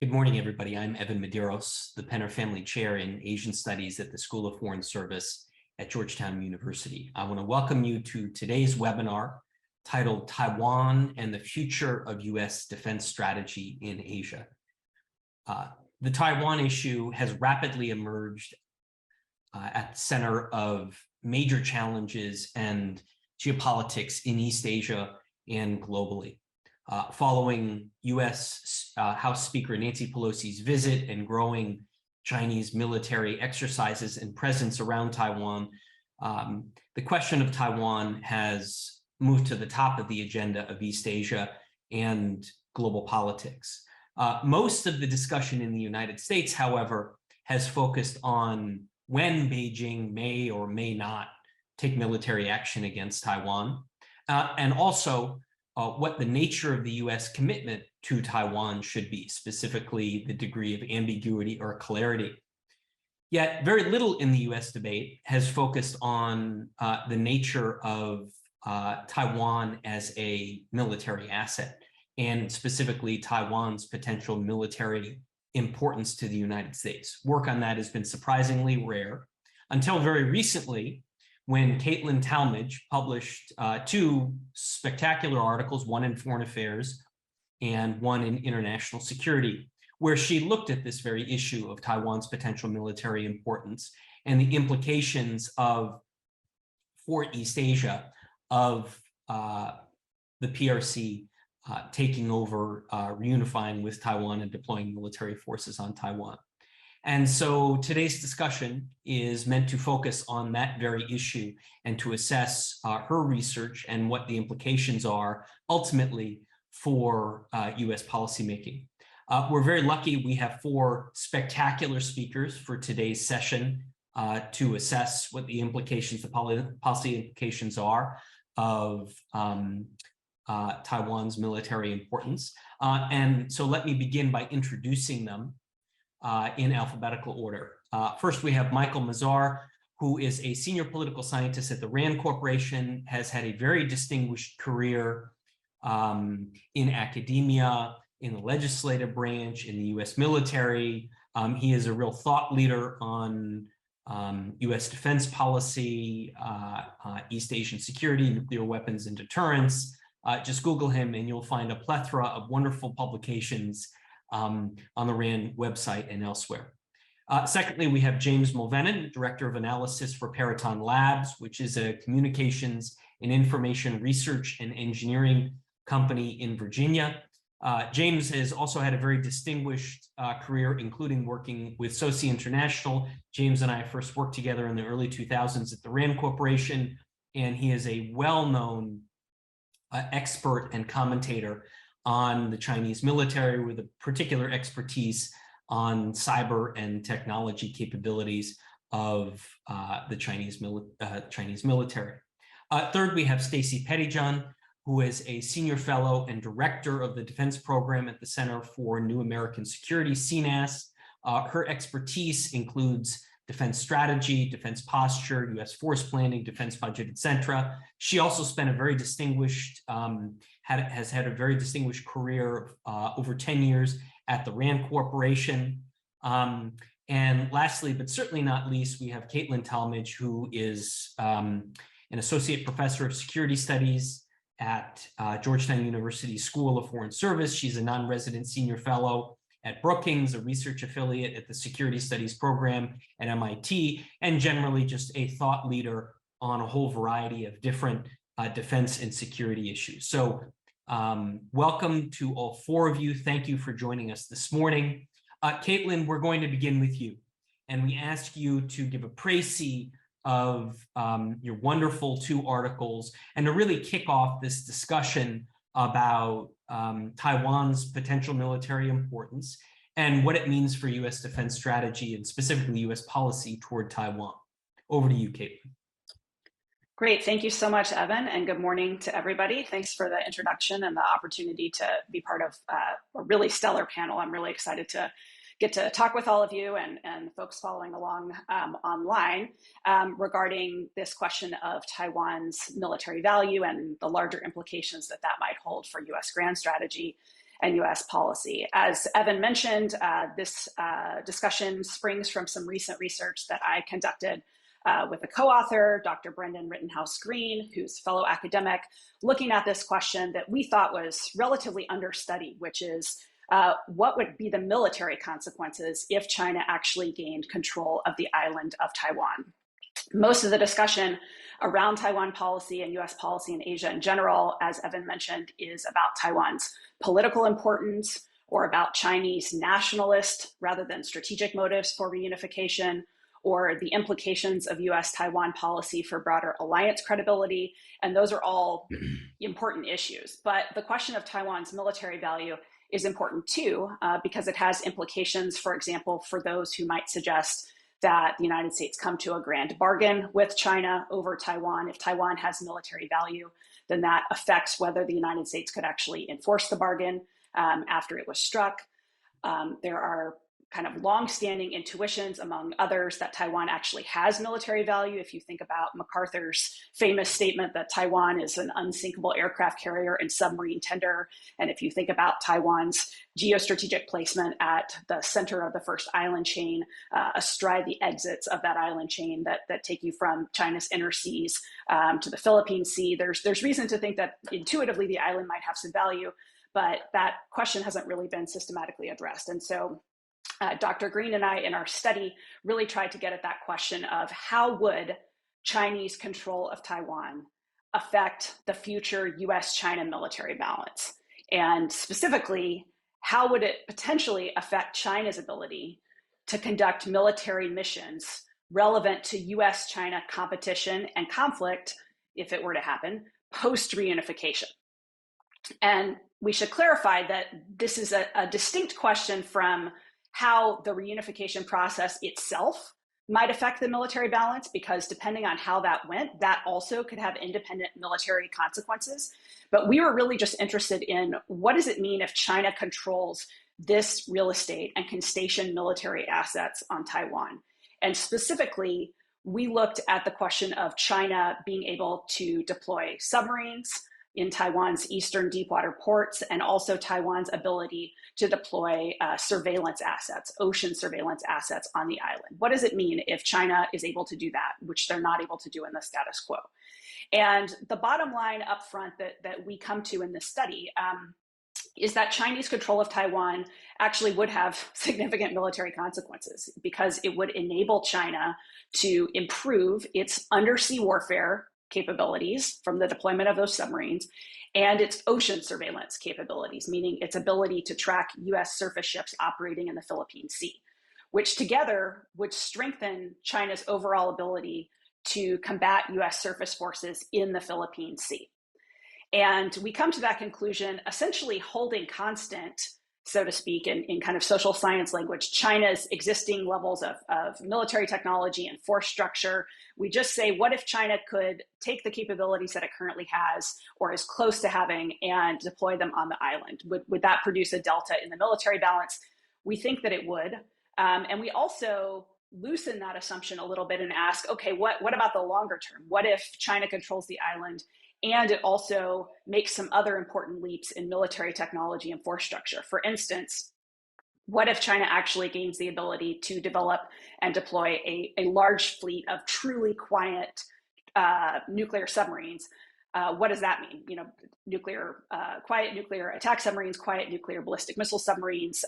Good morning, everybody. I'm Evan Medeiros, the Penner Family Chair in Asian Studies at the School of Foreign Service at Georgetown University. I want to welcome you to today's webinar titled Taiwan and the Future of U.S. Defense Strategy in Asia. The Taiwan issue has rapidly emerged at the center of major challenges and geopolitics in East Asia and globally. Following U.S. House Speaker Nancy Pelosi's visit and growing Chinese military exercises and presence around Taiwan, the question of Taiwan has moved to the top of the agenda of East Asia and global politics. Most of the discussion in the United States, however, has focused on when Beijing may or may not take military action against Taiwan, and also what the nature of the U.S. commitment to Taiwan should be, specifically the degree of ambiguity or clarity. Yet very little in the U.S. debate has focused on the nature of Taiwan as a military asset, and specifically Taiwan's potential military importance to the United States. Work on that has been surprisingly rare until very recently, when Caitlin Talmadge published two spectacular articles, one in Foreign Affairs and one in International Security, where she looked at this very issue of Taiwan's potential military importance and the implications for East Asia of the PRC taking over, reunifying with Taiwan and deploying military forces on Taiwan. And so today's discussion is meant to focus on that very issue and to assess her research and what the implications are ultimately for U.S. policymaking. We're very lucky we have four spectacular speakers for today's session to assess what the implications, the policy implications are of Taiwan's military importance. And so let me begin by introducing them in alphabetical order. First, we have Michael Mazar, who is a senior political scientist at the RAND Corporation, has had a very distinguished career in academia, in the legislative branch, in the U.S. military. He is a real thought leader on U.S. defense policy, East Asian security, nuclear weapons and deterrence. Just Google him and you'll find a plethora of wonderful publications on the RAND website and elsewhere. Secondly, we have James Mulvenon, Director of Analysis for Peraton Labs, which is a communications and information research and engineering company in Virginia. James has also had a very distinguished career, including working with SOCI International. James and I first worked together in the early 2000s at the RAND Corporation, and he is a well-known expert and commentator on the Chinese military with a particular expertise on cyber and technology capabilities of the Chinese military. Third, we have Stacy Pettyjohn, who is a senior fellow and director of the defense program at the Center for New American Security, CNAS. Her expertise includes defense strategy, defense posture, U.S. force planning, defense budget, etc. She also spent a very distinguished, has had a very distinguished career over 10 years at the RAND Corporation. And lastly, but certainly not least, we have Caitlin Talmadge, who is an associate professor of security studies at Georgetown University School of Foreign Service. She's a non-resident senior fellow at Brookings, a research affiliate at the Security Studies program at MIT, and generally just a thought leader on a whole variety of different defense and security issues. So welcome to all four of you. Thank you for joining us this morning. Caitlin, we're going to begin with you. And we ask you to give a précis of your wonderful two articles and to really kick off this discussion about Taiwan's potential military importance and what it means for U.S. defense strategy and specifically U.S. policy toward Taiwan. Over to you, Caitlin. Great. Thank you so much, Evan, and good morning to everybody. Thanks for the introduction and the opportunity to be part of a really stellar panel. I'm really excited to get to talk with all of you and folks following along online regarding this question of Taiwan's military value and the larger implications that that might hold for U.S. grand strategy. and U.S. policy. As Evan mentioned, this discussion springs from some recent research that I conducted with a co-author, Dr. Brendan Rittenhouse-Green, who's a fellow academic, looking at this question that we thought was relatively understudied, which is what would be the military consequences if China actually gained control of the island of Taiwan? Most of the discussion around Taiwan policy and U.S. policy in Asia in general, as Evan mentioned, is about Taiwan's political importance or about Chinese nationalist rather than strategic motives for reunification, or the implications of U.S. Taiwan policy for broader alliance credibility. And those are all important issues. But the question of Taiwan's military value is important too, because it has implications, for example, for those who might suggest that the United States come to a grand bargain with China over Taiwan. If Taiwan has military value, then that affects whether the United States could actually enforce the bargain after it was struck. There are kind of long-standing intuitions among others that Taiwan actually has military value. If you think about MacArthur's famous statement that Taiwan is an unsinkable aircraft carrier and submarine tender, and if you think about Taiwan's geostrategic placement at the center of the first island chain, astride the exits of that island chain that take you from China's inner seas to the Philippine Sea, there's reason to think that intuitively the island might have some value, but that question hasn't really been systematically addressed. And so Dr. Green and I, in our study, really tried to get at that question of how would Chinese control of Taiwan affect the future U.S.-China military balance? And specifically, how would it potentially affect China's ability to conduct military missions relevant to U.S.-China competition and conflict, if it were to happen, post-reunification? And we should clarify that this is a distinct question from how the reunification process itself might affect the military balance, because depending on how that went, that also could have independent military consequences. But we were really just interested in what does it mean if China controls this real estate and can station military assets on Taiwan? And specifically, we looked at the question of China being able to deploy submarines in Taiwan's eastern deepwater ports, and also Taiwan's ability to deploy surveillance assets, ocean surveillance assets on the island. What does it mean if China is able to do that, which they're not able to do in the status quo? And the bottom line up front that we come to in this study is that Chinese control of Taiwan actually would have significant military consequences, because it would enable China to improve its undersea warfare capabilities from the deployment of those submarines, and its ocean surveillance capabilities, meaning its ability to track U.S. surface ships operating in the Philippine Sea, which together would strengthen China's overall ability to combat U.S. surface forces in the Philippine Sea. And we come to that conclusion essentially holding constant, so to speak, in kind of social science language, China's existing levels of military technology and force structure. We just say, what if China could take the capabilities that it currently has or is close to having and deploy them on the island? Would that produce a delta in the military balance? We think that it would. And we also loosen that assumption a little bit and ask, okay, what about the longer term? What if China controls the island and it also makes some other important leaps in military technology and force structure? For instance, what if China actually gains the ability to develop and deploy a large fleet of truly quiet nuclear submarines? What does that mean? You know, quiet nuclear attack submarines, quiet nuclear ballistic missile submarines.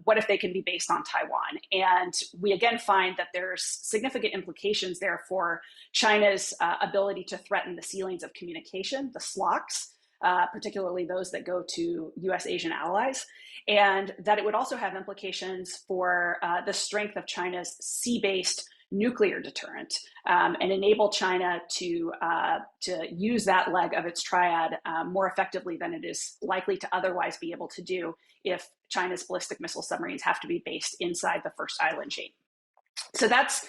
What if they can be based on Taiwan? And we again find that there's significant implications there for China's ability to threaten the ceilings of communication, the SLOCs, particularly those that go to U.S. Asian allies, and that it would also have implications for the strength of China's sea-based nuclear deterrent, and enable China to use that leg of its triad more effectively than it is likely to otherwise be able to do if China's ballistic missile submarines have to be based inside the first island chain. So that's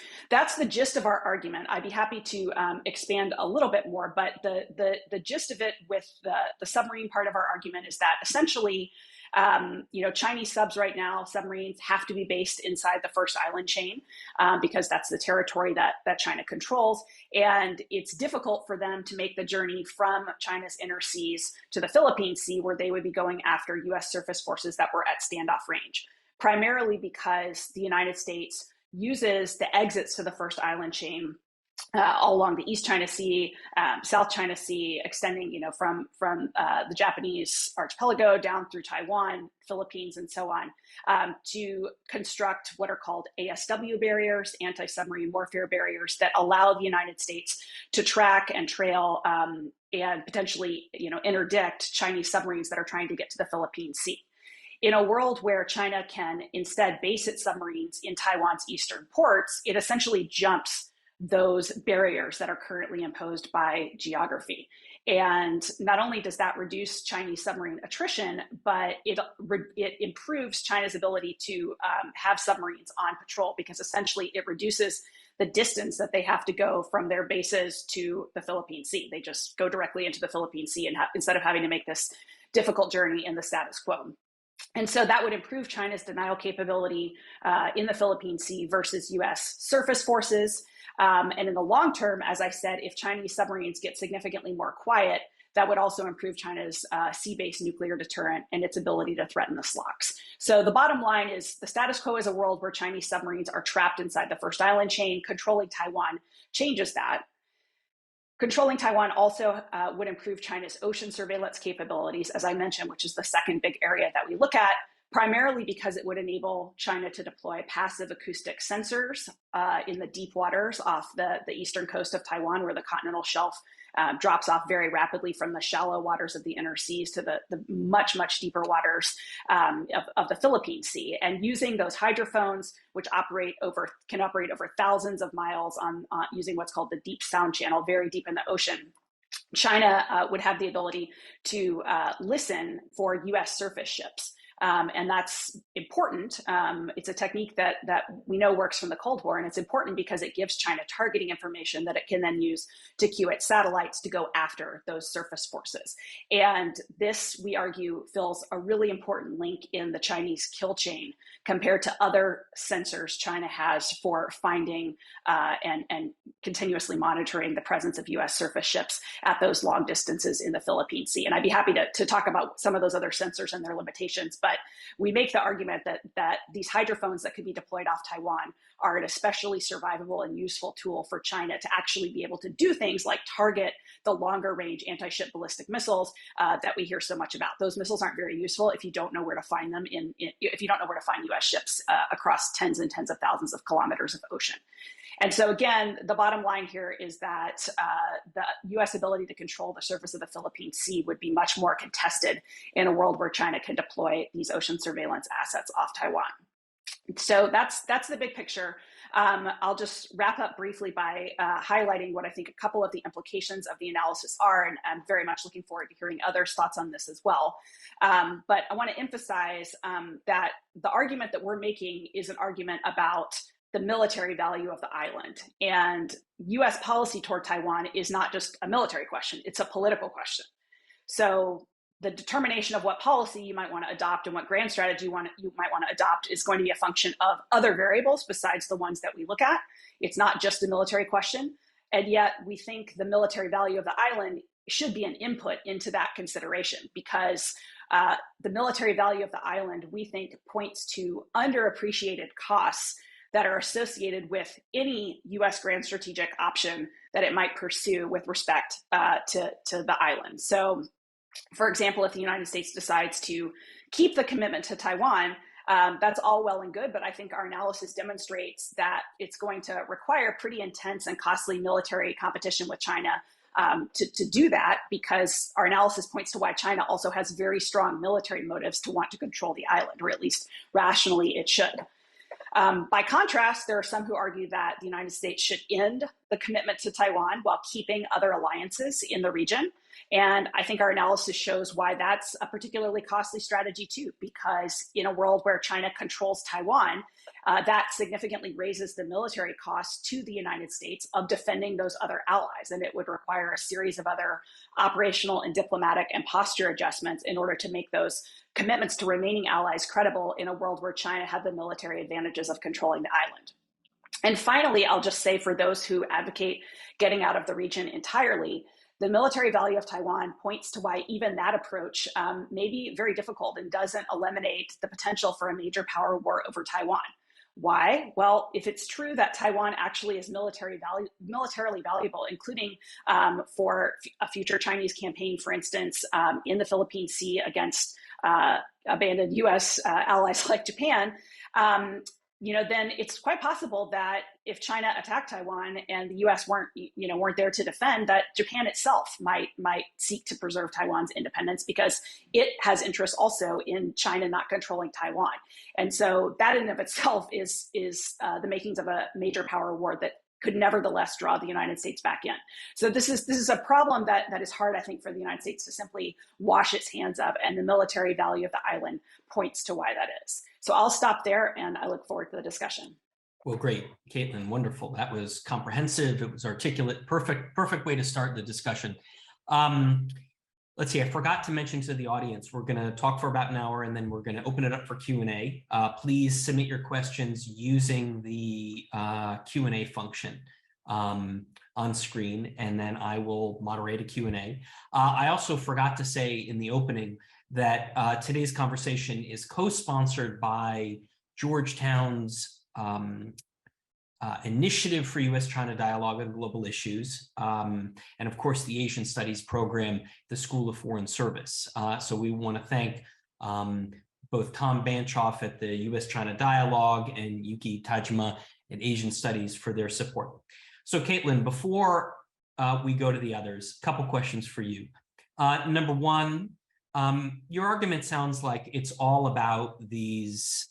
the gist of our argument. I'd be happy to expand a little bit more, but the gist of it with the submarine part of our argument is that essentially, Chinese subs right now, submarines have to be based inside the first island chain because that's the territory that China controls. And it's difficult for them to make the journey from China's inner seas to the Philippine Sea, where they would be going after U.S. surface forces that were at standoff range, primarily because the United States uses the exits to the first island chain all along the East China Sea, South China Sea, extending, from the Japanese archipelago down through Taiwan, Philippines, and so on, to construct what are called ASW barriers, anti-submarine warfare barriers, that allow the United States to track and trail and potentially, interdict Chinese submarines that are trying to get to the Philippine Sea. In a world where China can instead base its submarines in Taiwan's eastern ports, it essentially jumps those barriers that are currently imposed by geography. And not only does that reduce Chinese submarine attrition, but it improves China's ability to have submarines on patrol, because essentially it reduces the distance that they have to go from their bases to the Philippine Sea. They just go directly into the Philippine Sea instead of having to make this difficult journey in the status quo. And so that would improve China's denial capability in the Philippine Sea versus U.S. surface forces. And in the long term, as I said, if Chinese submarines get significantly more quiet, that would also improve China's sea-based nuclear deterrent and its ability to threaten the SLOCs. So the bottom line is the status quo is a world where Chinese submarines are trapped inside the first island chain. Controlling Taiwan changes that. Controlling Taiwan also would improve China's ocean surveillance capabilities, as I mentioned, which is the second big area that we look at, primarily because it would enable China to deploy passive acoustic sensors in the deep waters off the eastern coast of Taiwan, where the continental shelf drops off very rapidly from the shallow waters of the inner seas to the much, much deeper waters of the Philippine Sea. And using those hydrophones, which can operate over thousands of miles on using what's called the deep sound channel, very deep in the ocean, China would have the ability to listen for U.S. surface ships. And that's important. It's a technique that we know works from the Cold War, and it's important because it gives China targeting information that it can then use to cue its satellites to go after those surface forces. And this, we argue, fills a really important link in the Chinese kill chain compared to other sensors China has for finding and continuously monitoring the presence of U.S. surface ships at those long distances in the Philippine Sea. And I'd be happy to talk about some of those other sensors and their limitations. But we make the argument that these hydrophones that could be deployed off Taiwan are an especially survivable and useful tool for China to actually be able to do things like target the longer range anti-ship ballistic missiles that we hear so much about. Those missiles aren't very useful if you don't know where to find them if you don't know where to find U.S. ships across tens and tens of thousands of kilometers of ocean. And so again, the bottom line here is that the U.S. ability to control the surface of the Philippine Sea would be much more contested in a world where China can deploy these ocean surveillance assets off Taiwan. So that's the big picture. I'll just wrap up briefly by highlighting what I think a couple of the implications of the analysis are, and I'm very much looking forward to hearing others' thoughts on this as well. But I want to emphasize that the argument that we're making is an argument about the military value of the island. And U.S. policy toward Taiwan is not just a military question, it's a political question. So the determination of what policy you might want to adopt and what grand strategy you might want to adopt is going to be a function of other variables besides the ones that we look at. It's not just a military question. And yet we think the military value of the island should be an input into that consideration, because the military value of the island, we think, points to underappreciated costs that are associated with any U.S. grand strategic option that it might pursue with respect to the island. So, for example, if the United States decides to keep the commitment to Taiwan, that's all well and good, but I think our analysis demonstrates that it's going to require pretty intense and costly military competition with China to do that, because our analysis points to why China also has very strong military motives to want to control the island, or at least rationally it should. By contrast, there are some who argue that the United States should end the commitment to Taiwan while keeping other alliances in the region. And I think our analysis shows why that's a particularly costly strategy too, because in a world where China controls Taiwan, that significantly raises the military costs to the United States of defending those other allies. And it would require a series of other operational and diplomatic and posture adjustments in order to make those commitments to remaining allies credible in a world where China had the military advantages of controlling the island. And finally, I'll just say for those who advocate getting out of the region entirely, the military value of Taiwan points to why even that approach may be very difficult and doesn't eliminate the potential for a major power war over Taiwan. Why? Well, if it's true that Taiwan actually is militarily valuable, including for a future Chinese campaign, for instance, in the Philippine Sea against abandoned U.S. allies like Japan, then it's quite possible that if China attacked Taiwan and the U.S. weren't there to defend, that Japan itself might seek to preserve Taiwan's independence because it has interest also in China not controlling Taiwan. And so that in and of itself is the makings of a major power war that could nevertheless draw the United States back in. So this is a problem that is hard, I think, for the United States to simply wash its hands of, and the military value of the island points to why that is. So I'll stop there, and I look forward to the discussion. Well, great, Caitlin, wonderful. That was comprehensive. It was articulate. Perfect way to start the discussion. Let's see, I forgot to mention to the audience, we're going to talk for about an hour, and then we're going to open it up for Q&A. Please submit your questions using the Q&A function on screen, and then I will moderate a Q&A. I also forgot to say in the opening that today's conversation is co-sponsored by Georgetown's Initiative for U.S. China Dialogue on Global Issues, and of course the Asian Studies program, the School of Foreign Service. So we want to thank both Tom Banchoff at the U.S. China Dialogue and Yuki Tajima at Asian Studies for their support. So Caitlin, before we go to the others, a couple questions for you. Number one, your argument sounds like it's all about these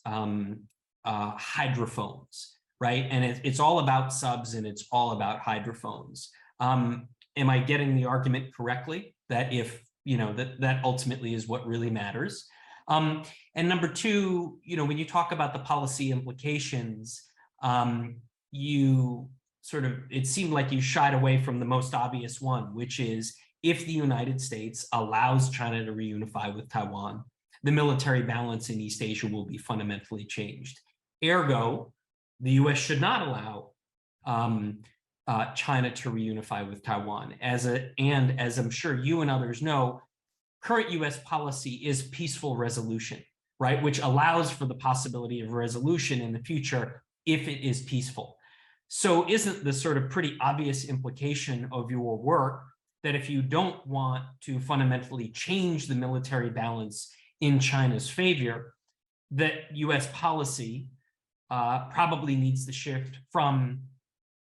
hydrophones, right? And it's all about subs and it's all about hydrophones. Am I getting the argument correctly that if, that ultimately is what really matters? And number two, when you talk about the policy implications, it seemed like you shied away from the most obvious one, which is if the United States allows China to reunify with Taiwan, the military balance in East Asia will be fundamentally changed. Ergo, the U.S. should not allow China to reunify with Taiwan. And as I'm sure you and others know, current U.S. policy is peaceful resolution, right? Which allows for the possibility of resolution in the future if it is peaceful. So isn't the sort of pretty obvious implication of your work that if you don't want to fundamentally change the military balance in China's favor, that U.S. policy probably needs to shift from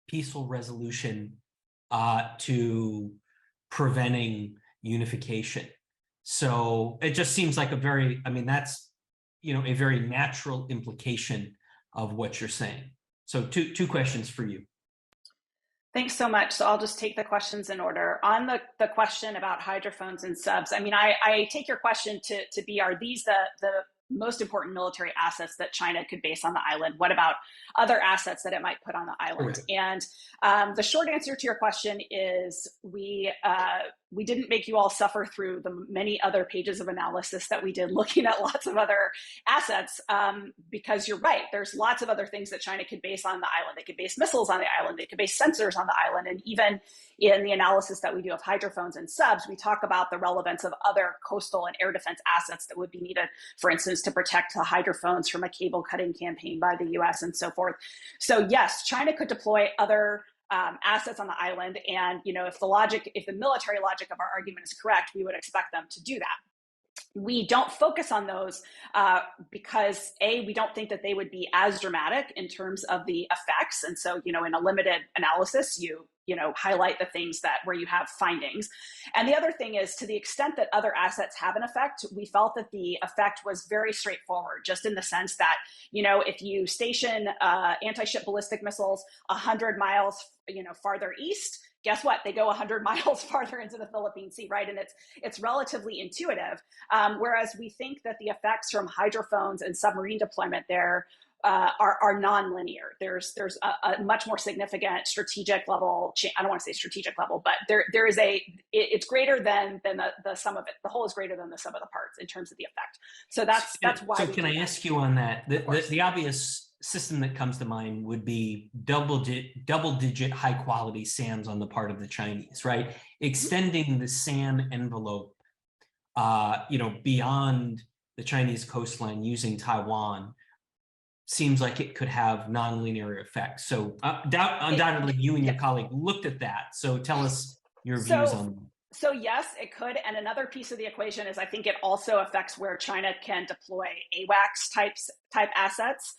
peaceful resolution to preventing unification? So it just seems like that's a very natural implication of what you're saying. So two questions for you. Thanks so much. So I'll just take the questions in order. On the question about hydrophones and subs, I take your question to be, are these the most important military assets that China could base on the island? What about other assets that it might put on the island? Correct. And the short answer to your question is we didn't make you all suffer through the many other pages of analysis that we did looking at lots of other assets, because you're right, there's lots of other things that China could base on the island. They could base missiles on the island, they could base sensors on the island, and even in the analysis that we do of hydrophones and subs, we talk about the relevance of other coastal and air defense assets that would be needed, for instance, to protect the hydrophones from a cable cutting campaign by the US and so forth. So yes, China could deploy other assets on the island. And, if the military logic of our argument is correct, we would expect them to do that. We don't focus on those because we don't think that they would be as dramatic in terms of the effects. And so, in a limited analysis, you highlight the things where you have findings. And the other thing is, to the extent that other assets have an effect, we felt that the effect was very straightforward, just in the sense that, if you station anti-ship ballistic missiles 100 miles, farther east, guess what? They go 100 miles farther into the Philippine Sea, right? And it's relatively intuitive. Whereas we think that the effects from hydrophones and submarine deployment there are non-linear. There's a much more significant strategic level. I don't want to say strategic level, but there is it's greater than the sum of it. The whole is greater than the sum of the parts in terms of the effect. So that's why. So can I ask you on that? The obvious system that comes to mind would be double-digit high-quality SAMs on the part of the Chinese, right? Extending the SAM envelope, beyond the Chinese coastline using Taiwan seems like it could have nonlinear effects. So undoubtedly you and your colleague looked at that. So tell us your views on that. So yes, it could. And another piece of the equation is I think it also affects where China can deploy AWACS type assets,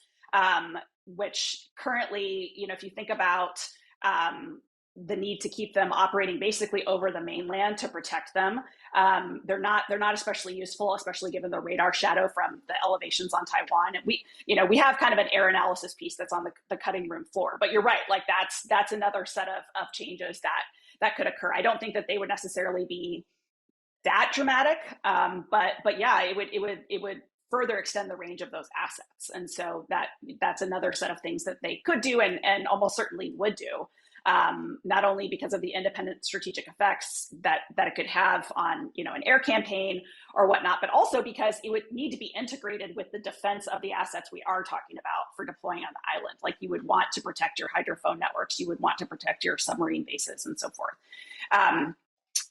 which currently, if you think about the need to keep them operating basically over the mainland to protect them, they're not especially useful, especially given the radar shadow from the elevations on Taiwan. And we have kind of an air analysis piece that's on the cutting room floor. But you're right, like that's another set of changes that could occur. I don't think that they would necessarily be that dramatic, but yeah, it would further extend the range of those assets. And so that's another set of things that they could do and almost certainly would do. Not only because of the independent strategic effects that it could have on, an air campaign or whatnot, but also because it would need to be integrated with the defense of the assets we are talking about for deploying on the island. Like you would want to protect your hydrophone networks, you would want to protect your submarine bases and so forth.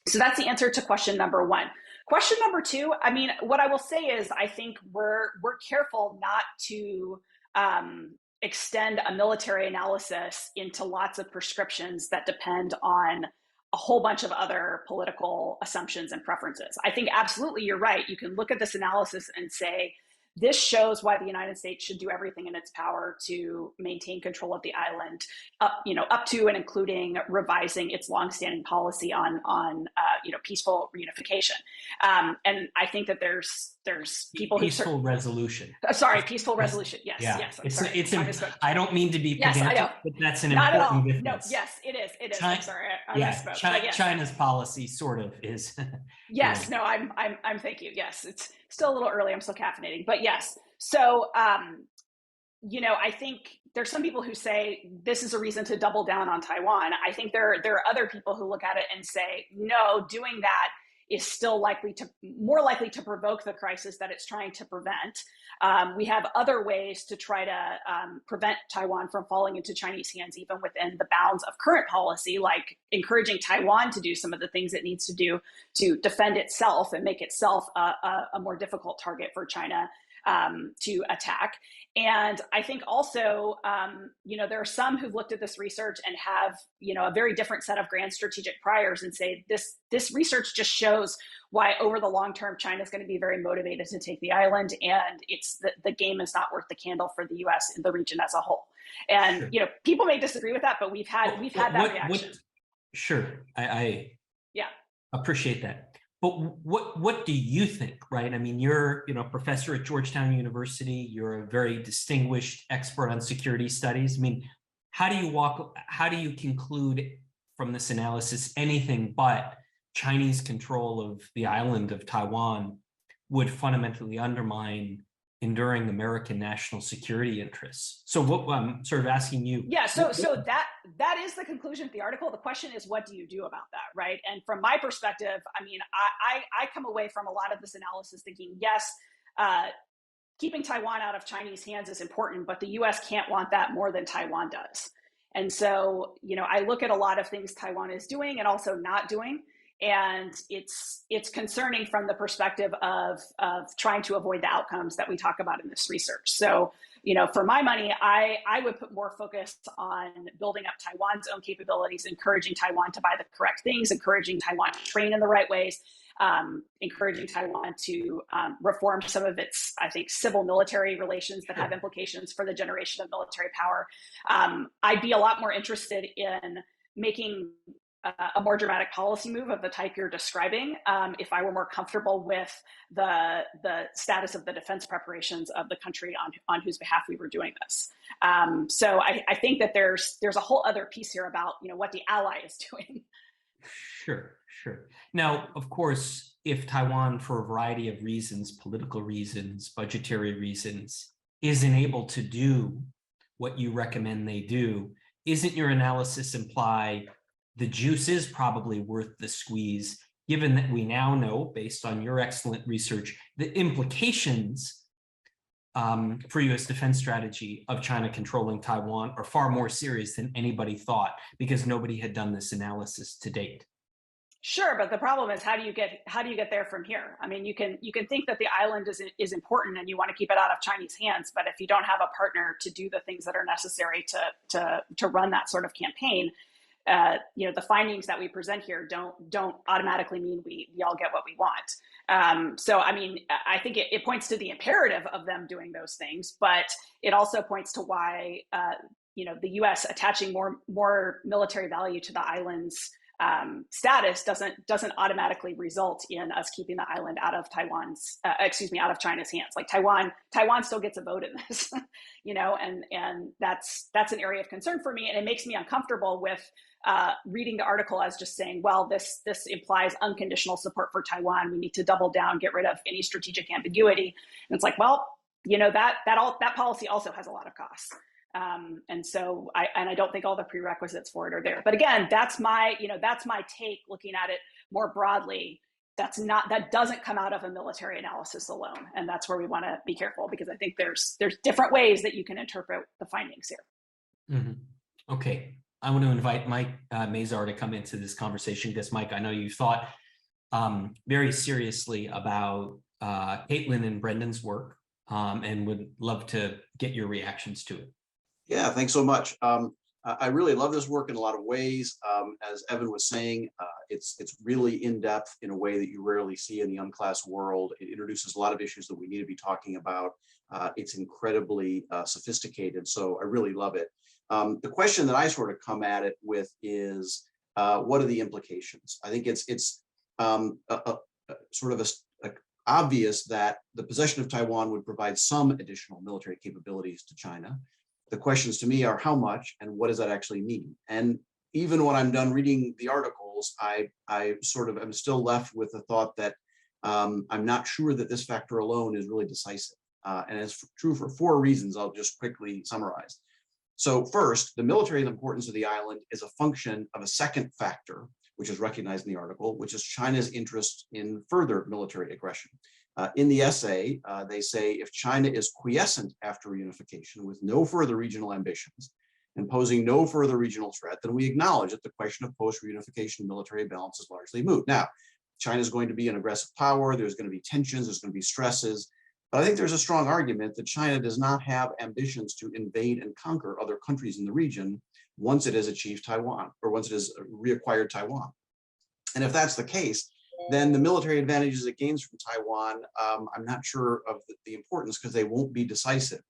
So that's the answer to question number one. Question number two, what I will say is I think we're careful not to extend a military analysis into lots of prescriptions that depend on a whole bunch of other political assumptions and preferences. I think absolutely you're right. You can look at this analysis and say, this shows why the United States should do everything in its power to maintain control of the island, up to and including revising its longstanding policy on peaceful reunification. And I think that there's people peaceful resolution. Peaceful resolution. Yes, yeah. yes. It's I don't mean to be pedantic, but that's an not important difference. No, yes, it is. It is. China, I'm sorry, I misspoke. Yes. China's policy sort of is. Yes. No, I'm. Thank you. Yes, it's still a little early. I'm still caffeinating, but yes. So, I think there's some people who say this is a reason to double down on Taiwan. I think there are other people who look at it and say, no, doing that is still more likely to provoke the crisis that it's trying to prevent. We have other ways to try to prevent Taiwan from falling into Chinese hands, even within the bounds of current policy, like encouraging Taiwan to do some of the things it needs to do to defend itself and make itself a more difficult target for China to attack. And I think also, there are some who've looked at this research and have, a very different set of grand strategic priors and say this research just shows why over the long term, China is going to be very motivated to take the island, and the game is not worth the candle for the U.S. and the region as a whole. And sure. People may disagree with that, but we've had that reaction. Sure, I appreciate that. But what do you think, right? I mean, you're professor at Georgetown University. You're a very distinguished expert on security studies. I mean, how do you conclude from this analysis anything but Chinese control of the island of Taiwan would fundamentally undermine enduring American national security interests? So what I'm sort of asking you. Yeah, so that is the conclusion of the article. The question is, what do you do about that, right? And from my perspective, I come away from a lot of this analysis thinking, yes, keeping Taiwan out of Chinese hands is important, but the U.S. can't want that more than Taiwan does. And so, I look at a lot of things Taiwan is doing and also not doing. And it's concerning from the perspective of trying to avoid the outcomes that we talk about in this research. So, for my money, I would put more focus on building up Taiwan's own capabilities, encouraging Taiwan to buy the correct things, encouraging Taiwan to train in the right ways, encouraging Taiwan to reform some of its, I think, civil military relations that have implications for the generation of military power. I'd be a lot more interested in making a more dramatic policy move of the type you're describing if I were more comfortable with the status of the defense preparations of the country on whose behalf we were doing this. So I think that there's a whole other piece here about what the ally is doing. Sure, sure. Now, of course, if Taiwan, for a variety of reasons, political reasons, budgetary reasons, isn't able to do what you recommend they do, isn't your analysis imply the juice is probably worth the squeeze, given that we now know, based on your excellent research, the implications for U.S. defense strategy of China controlling Taiwan are far more serious than anybody thought, because nobody had done this analysis to date? Sure, but the problem is how do you get there from here? I mean, you can think that the island is important and you want to keep it out of Chinese hands, but if you don't have a partner to do the things that are necessary to run that sort of campaign, the findings that we present here don't automatically mean we all get what we want. So, I mean, I think it points to the imperative of them doing those things, but it also points to why the U.S. attaching more military value to the island's status doesn't automatically result in us keeping the island out of out of China's hands. Like Taiwan still gets a vote in this, and that's an area of concern for me, and it makes me uncomfortable with reading the article as just saying, well, this implies unconditional support for Taiwan. We need to double down, get rid of any strategic ambiguity. And it's like, well, that policy also has a lot of costs. And so I don't think all the prerequisites for it are there. But again, that's my take looking at it more broadly. That doesn't come out of a military analysis alone. And that's where we want to be careful, because I think there's different ways that you can interpret the findings here. Mm-hmm. Okay. I want to invite Mike Mazar to come into this conversation, because Mike, I know you thought very seriously about Caitlin and Brendan's work and would love to get your reactions to it. Yeah, thanks so much. I really love this work in a lot of ways. As Evan was saying, it's really in depth in a way that you rarely see in the unclassed world. It introduces a lot of issues that we need to be talking about. It's incredibly sophisticated, so I really love it. The question that I sort of come at it with is, what are the implications? I think it's sort of obvious that the possession of Taiwan would provide some additional military capabilities to China. The questions to me are how much and what does that actually mean? And even when I'm done reading the articles, I sort of am still left with the thought that I'm not sure that this factor alone is really decisive. And it's true for 4 reasons I'll just quickly summarize. So first, the military importance of the island is a function of a second factor, which is recognized in the article, which is China's interest in further military aggression. In the essay, they say if China is quiescent after reunification with no further regional ambitions and posing no further regional threat, then we acknowledge that the question of post-reunification military balance is largely moot. Now, China is going to be an aggressive power. There's going to be tensions. There's going to be stresses. But I think there's a strong argument that China does not have ambitions to invade and conquer other countries in the region once it has achieved Taiwan, or once it has reacquired Taiwan. And if that's the case, then the military advantages it gains from Taiwan, I'm not sure of the importance, because they won't be decisive.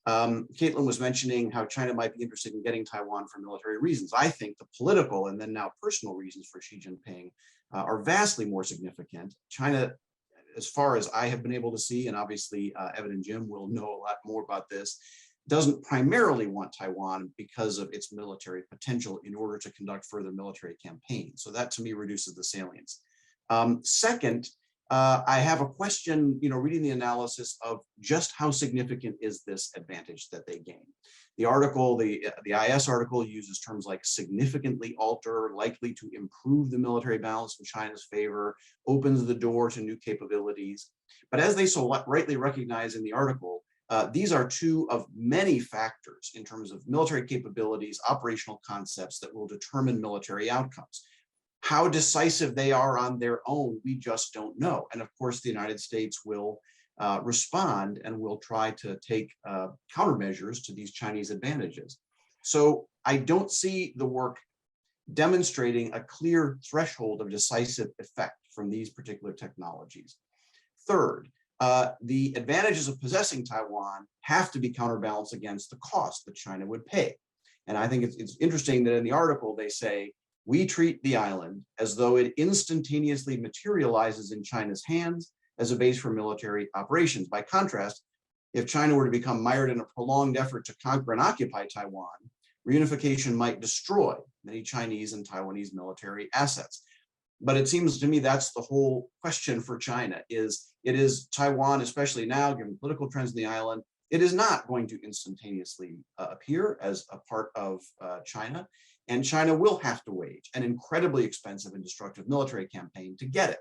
Caitlin was mentioning how China might be interested in getting Taiwan for military reasons. I think the political and then now personal reasons for Xi Jinping are vastly more significant. China, as far as I have been able to see, and obviously Evan and Jim will know a lot more about this, doesn't primarily want Taiwan because of its military potential in order to conduct further military campaigns. So that to me reduces the salience. Second, I have a question, reading the analysis of just how significant is this advantage that they gain. The article, the IS article uses terms like significantly alter, likely to improve the military balance in China's favor, opens the door to new capabilities. But as they so rightly recognize in the article, these are 2 of many factors in terms of military capabilities, operational concepts that will determine military outcomes. How decisive they are on their own, we just don't know. And of course, the United States will respond and will try to take countermeasures to these Chinese advantages. So I don't see the work demonstrating a clear threshold of decisive effect from these particular technologies. Third, the advantages of possessing Taiwan have to be counterbalanced against the cost that China would pay. And I think it's interesting that in the article they say, we treat the island as though it instantaneously materializes in China's hands as a base for military operations. By contrast, if China were to become mired in a prolonged effort to conquer and occupy Taiwan, reunification might destroy many Chinese and Taiwanese military assets. But it seems to me that's the whole question for China is Taiwan, especially now, given political trends in the island, it is not going to instantaneously appear as a part of China. And China will have to wage an incredibly expensive and destructive military campaign to get it.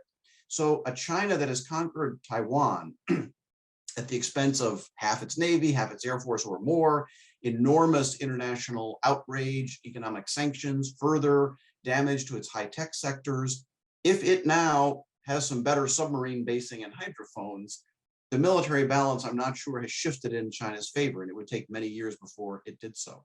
So a China that has conquered Taiwan at the expense of half its Navy, half its Air Force or more, enormous international outrage, economic sanctions, further damage to its high-tech sectors. If it now has some better submarine basing and hydrophones, the military balance, I'm not sure, has shifted in China's favor, and it would take many years before it did so.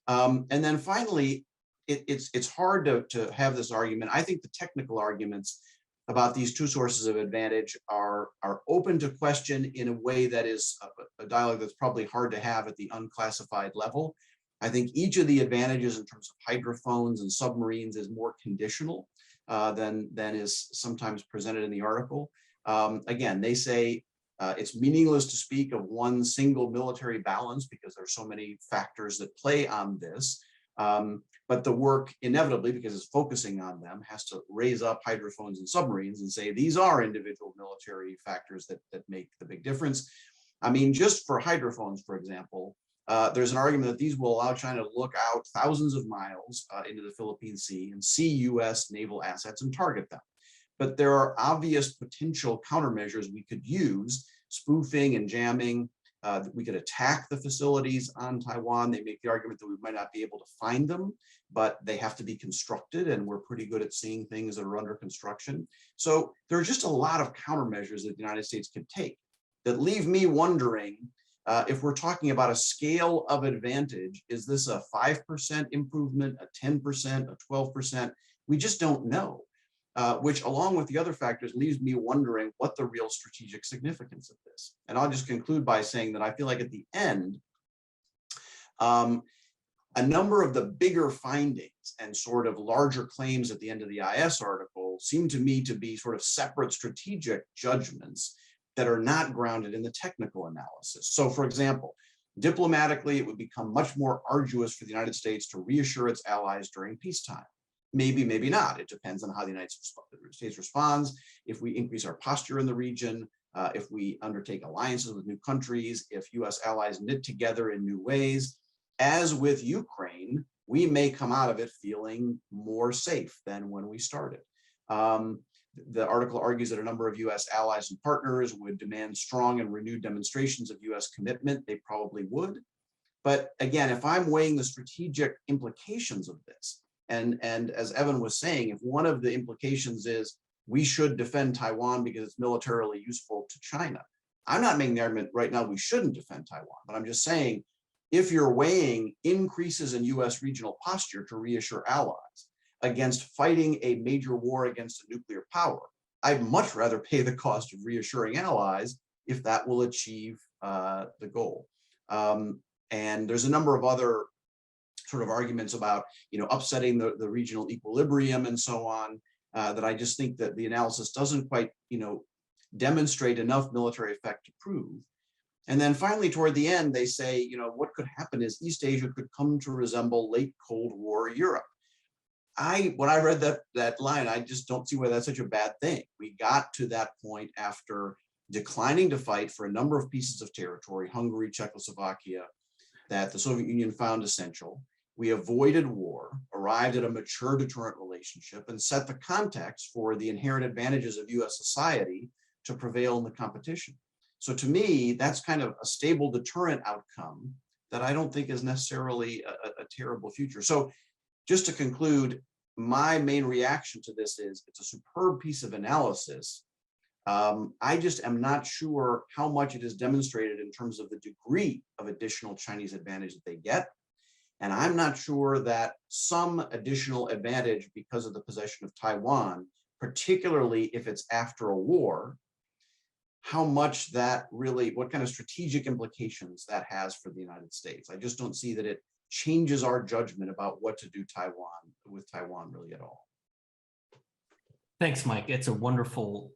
And then finally, it's hard to have this argument. I think the technical arguments about these two sources of advantage are open to question in a way that is a dialogue that's probably hard to have at the unclassified level. I think each of the advantages in terms of hydrophones and submarines is more conditional than is sometimes presented in the article. Again, they say it's meaningless to speak of one single military balance because there are so many factors that play on this. But the work inevitably, because it's focusing on them, has to raise up hydrophones and submarines and say these are individual military factors that make the big difference. I mean, just for hydrophones, for example, there's an argument that these will allow China to look out thousands of miles into the Philippine Sea and see US naval assets and target them. But there are obvious potential countermeasures we could use, spoofing and jamming. We could attack the facilities on Taiwan. They make the argument that we might not be able to find them, but they have to be constructed, and we're pretty good at seeing things that are under construction. So there are just a lot of countermeasures that the United States could take that leave me wondering if we're talking about a scale of advantage, is this a 5% improvement, a 10%, a 12%? We just don't know. Which, along with the other factors, leaves me wondering what the real strategic significance of this. And I'll just conclude by saying that I feel like at the end, a number of the bigger findings and sort of larger claims at the end of the IS article seem to me to be sort of separate strategic judgments that are not grounded in the technical analysis. So, for example, diplomatically, it would become much more arduous for the United States to reassure its allies during peacetime. Maybe, maybe not. It depends on how the United States responds. If we increase our posture in the region, if we undertake alliances with new countries, if US allies knit together in new ways. As with Ukraine, we may come out of it feeling more safe than when we started. The article argues that a number of US allies and partners would demand strong and renewed demonstrations of US commitment. They probably would. But again, if I'm weighing the strategic implications of this, and as Evan was saying, if one of the implications is we should defend Taiwan because it's militarily useful to China, I'm not making the argument right now we shouldn't defend Taiwan, but I'm just saying if you're weighing increases in US regional posture to reassure allies against fighting a major war against a nuclear power, I'd much rather pay the cost of reassuring allies if that will achieve the goal. And there's a number of other sort of arguments about, upsetting the regional equilibrium and so on, that I just think that the analysis doesn't quite, demonstrate enough military effect to prove. And then finally, toward the end, they say, what could happen is East Asia could come to resemble late Cold War Europe. When I read that line, I just don't see why that's such a bad thing. We got to that point after declining to fight for a number of pieces of territory, Hungary, Czechoslovakia, that the Soviet Union found essential. We avoided war, arrived at a mature deterrent relationship, and set the context for the inherent advantages of US society to prevail in the competition. So to me, that's kind of a stable deterrent outcome that I don't think is necessarily a terrible future. So just to conclude, my main reaction to this is it's a superb piece of analysis. I just am not sure how much it is demonstrated in terms of the degree of additional Chinese advantage that they get. And I'm not sure that some additional advantage because of the possession of Taiwan, particularly if it's after a war, how much that really, what kind of strategic implications that has for the United States. I just don't see that it changes our judgment about what to do with Taiwan really at all. Thanks, Mike. It's a wonderful,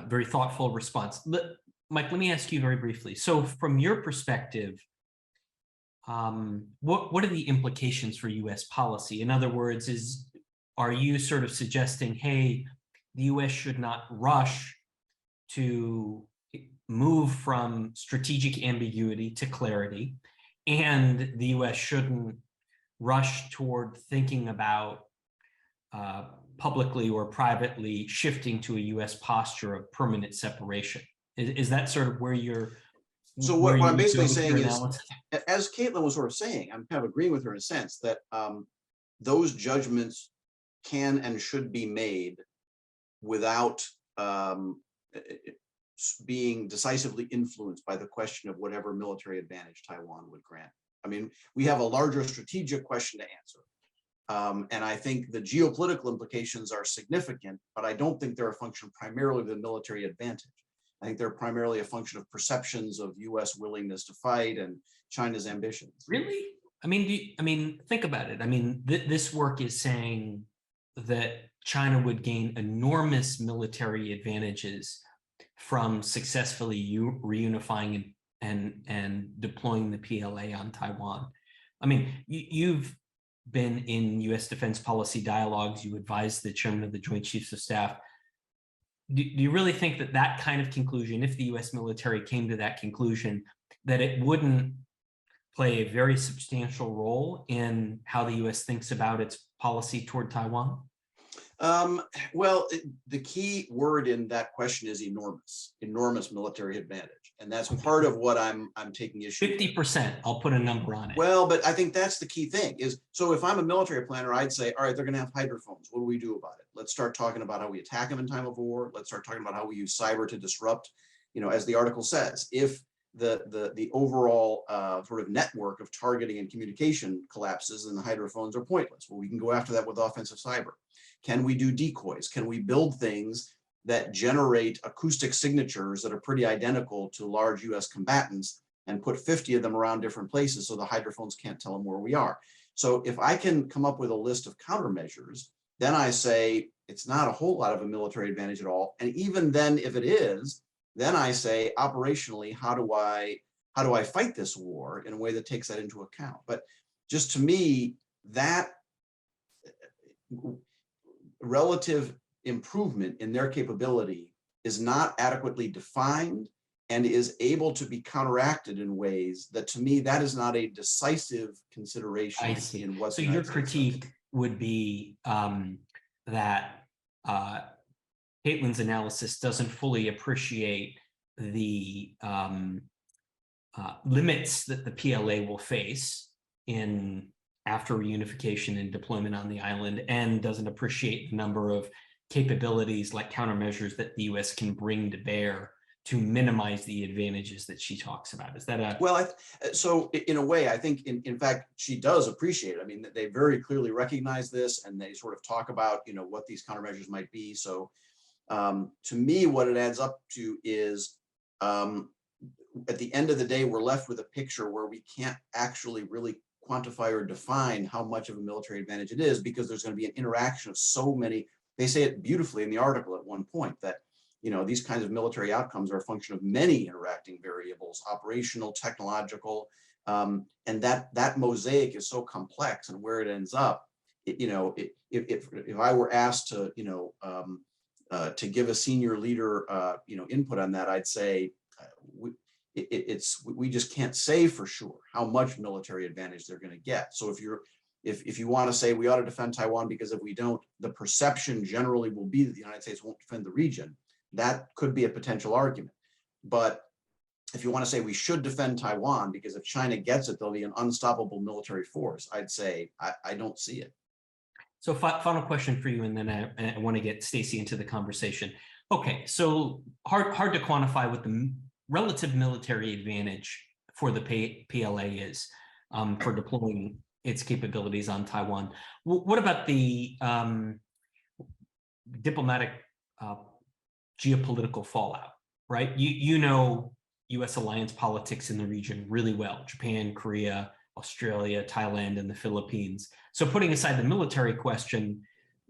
very thoughtful response. Mike, let me ask you very briefly. So from your perspective, what are the implications for U.S. policy? In other words, are you sort of suggesting, hey, the U.S. should not rush to move from strategic ambiguity to clarity, and the U.S. shouldn't rush toward thinking about publicly or privately shifting to a U.S. posture of permanent separation? Is that sort of where you're? So what I'm basically saying is, as Caitlin was sort of saying, I'm kind of agreeing with her in a sense that those judgments can and should be made without being decisively influenced by the question of whatever military advantage Taiwan would grant. I mean, we have a larger strategic question to answer. And I think the geopolitical implications are significant, but I don't think they're a function primarily of the military advantage. I think they're primarily a function of perceptions of U.S. willingness to fight and China's ambitions. Really? I mean, think about it. I mean, this work is saying that China would gain enormous military advantages from successfully reunifying and deploying the PLA on Taiwan. I mean, you've been in U.S. defense policy dialogues. You advised the chairman of the Joint Chiefs of Staff. Do you really think that that kind of conclusion, if the U.S. military came to that conclusion, that it wouldn't play a very substantial role in how the U.S. thinks about its policy toward Taiwan? Well, the key word in that question is enormous military advantage. And that's part of what I'm taking issue with. 50%, I'll put a number on it. Well, but I think that's the key thing is, so if I'm a military planner, I'd say, all right, they're going to have hydrophones. What do we do about it? Let's start talking about how we attack them in time of war. Let's start talking about how we use cyber to disrupt, as the article says, if the overall sort of network of targeting and communication collapses, then the hydrophones are pointless. Well, we can go after that with offensive cyber. Can we do decoys? Can we build things that generate acoustic signatures that are pretty identical to large US combatants and put 50 of them around different places so the hydrophones can't tell them where we are? So if I can come up with a list of countermeasures, then I say it's not a whole lot of a military advantage at all. And even then, if it is, then I say operationally, how do I fight this war in a way that takes that into account? But just to me, that relative improvement in their capability is not adequately defined and is able to be counteracted in ways that, to me, that is not a decisive consideration. I see. In what so your critique would be that Caitlin's analysis doesn't fully appreciate the limits that the PLA will face after reunification and deployment on the island, and doesn't appreciate the number of capabilities like countermeasures that the U.S. can bring to bear to minimize the advantages that she talks about. Is that a... Well, so in a way, I think, in fact, she does appreciate it. I mean, they very clearly recognize this, and they sort of talk about, what these countermeasures might be. So to me, what it adds up to is, at the end of the day, we're left with a picture where we can't actually really quantify or define how much of a military advantage it is, because there's going to be an interaction of so many. They say it beautifully in the article at one point that, these kinds of military outcomes are a function of many interacting variables, operational, technological, and that mosaic is so complex, and where it ends up, if I were asked to, to give a senior leader, input on that, I'd say we just can't say for sure how much military advantage they're going to get. So if you want to say we ought to defend Taiwan because if we don't, the perception generally will be that the United States won't defend the region, that could be a potential argument. But if you want to say we should defend Taiwan because if China gets it, there'll be an unstoppable military force, I'd say I don't see it. So final question for you, and then I want to get Stacy into the conversation. Okay, so hard to quantify what the relative military advantage for the PLA is for deploying its capabilities on Taiwan. What about the diplomatic geopolitical fallout, right? You know U.S. alliance politics in the region really well. Japan, Korea, Australia, Thailand, and the Philippines. So putting aside the military question,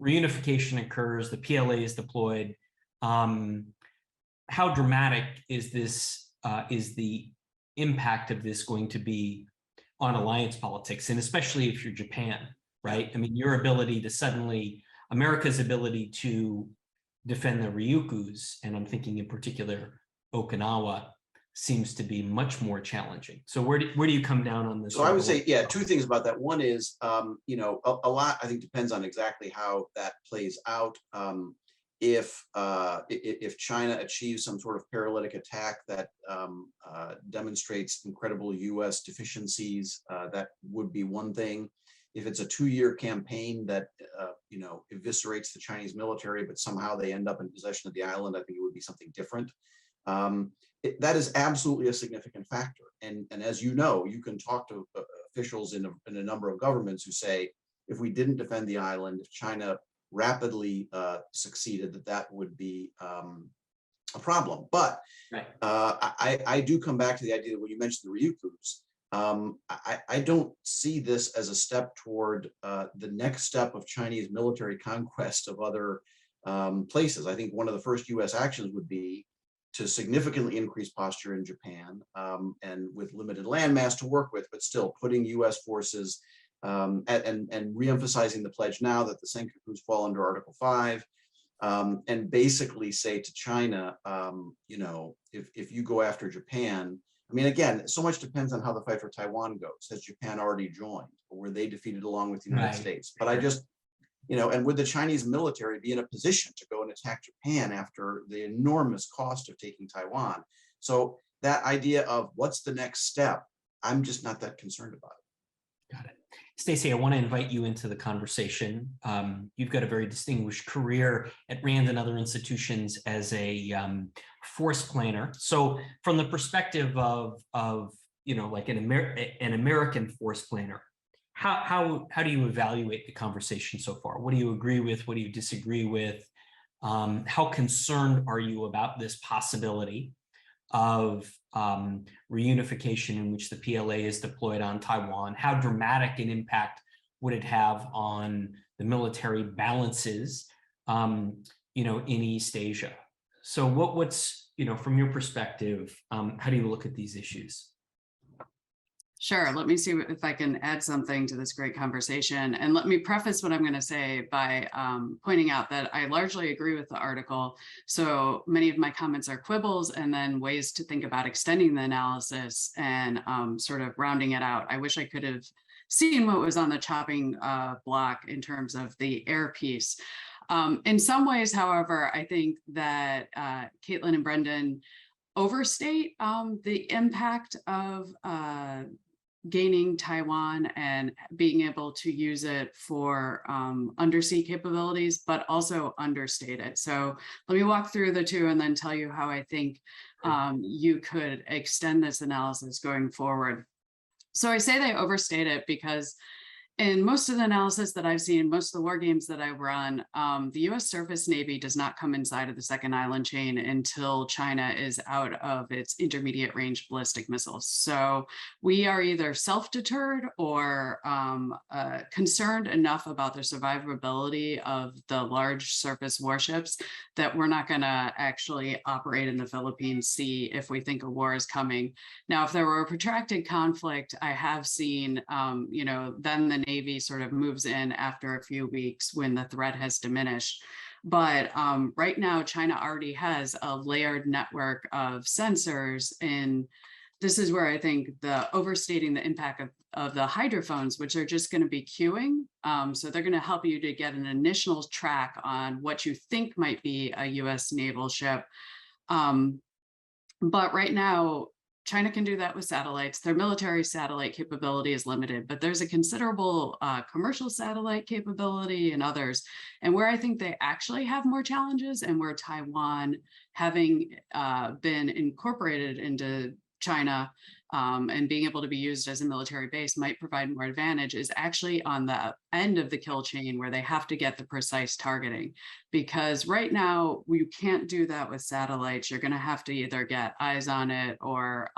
reunification occurs, the PLA is deployed. How dramatic is this, is the impact of this going to be on alliance politics, and especially if you're Japan, right? I mean, your ability to suddenly, America's ability to defend the Ryukyus, and I'm thinking in particular Okinawa, seems to be much more challenging. So where do you come down on this? So I would say, yeah, two things about that. One is, you know, a lot, I think, depends on exactly how that plays out. If China achieves some sort of paralytic attack that demonstrates incredible U.S. deficiencies, that would be one thing. If it's a 2-year campaign that you know, eviscerates the Chinese military, but somehow they end up in possession of the island, I think it would be something different. That is absolutely a significant factor. And as you know, you can talk to officials in a number of governments who say, if we didn't defend the island, if China rapidly succeeded, that would be a problem. But right. I do come back to the idea that when you mentioned the Ryukyus, I don't see this as a step toward the next step of Chinese military conquest of other places. I think one of the first U.S. actions would be to significantly increase posture in Japan, and with limited landmass to work with, but still putting U.S. forces and reemphasizing the pledge now that the Senkakus fall under Article 5, and basically say to China, you know, if you go after Japan, I mean, again, so much depends on how the fight for Taiwan goes. Has Japan already joined, or were they defeated along with the United States? But I just, you know, and would the Chinese military be in a position to go and attack Japan after the enormous cost of taking Taiwan? So that idea of what's the next step, I'm just not that concerned about it. Got it. Stacey, I want to invite you into the conversation. You've got a very distinguished career at RAND and other institutions as a force planner. So from the perspective of you know, like an American force planner, how do you evaluate the conversation so far? What do you agree with? What do you disagree with? How concerned are you about this possibility of reunification in which the PLA is deployed on Taiwan? How dramatic an impact would it have on the military balances, you know, in East Asia? So what's, you know, from your perspective, how do you look at these issues? Sure. Let me see if I can add something to this great conversation. And let me preface what I'm going to say by pointing out that I largely agree with the article. So many of my comments are quibbles and then ways to think about extending the analysis and sort of rounding it out. I wish I could have seen what was on the chopping block in terms of the air piece. In some ways, however, I think that Caitlin and Brendan overstate the impact of gaining Taiwan and being able to use it for undersea capabilities, but also understate it. So let me walk through the two and then tell you how I think you could extend this analysis going forward. So I say they overstate it because in most of the analysis that I've seen, most of the war games that I run, the U.S. surface Navy does not come inside of the second island chain until China is out of its intermediate range ballistic missiles. So we are either self-deterred or concerned enough about the survivability of the large surface warships that we're not going to actually operate in the Philippine Sea if we think a war is coming. Now, if there were a protracted conflict, I have seen, you know, then the Navy sort of moves in after a few weeks when the threat has diminished. But right now, China already has a layered network of sensors. And this is where I think the overstating the impact of the hydrophones, which are just going to be queuing. So they're going to help you to get an initial track on what you think might be a US naval ship. But right now, China can do that with satellites. Their military satellite capability is limited, but there's a considerable commercial satellite capability and others. And where I think they actually have more challenges and where Taiwan, having been incorporated into China and being able to be used as a military base might provide more advantage is actually on the end of the kill chain where they have to get the precise targeting. Because right now you can't do that with satellites. You're going to have to either get eyes on it or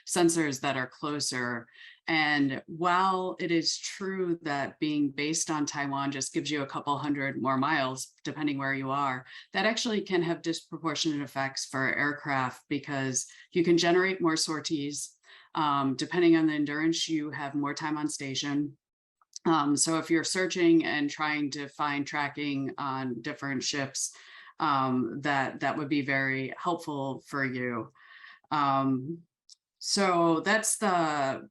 sensors that are closer. And while it is true that being based on Taiwan just gives you a couple hundred more miles, depending where you are, that actually can have disproportionate effects for aircraft because you can generate more sorties. Depending on the endurance, you have more time on station. So if you're searching and trying to find tracking on different ships, that would be very helpful for you. So that's the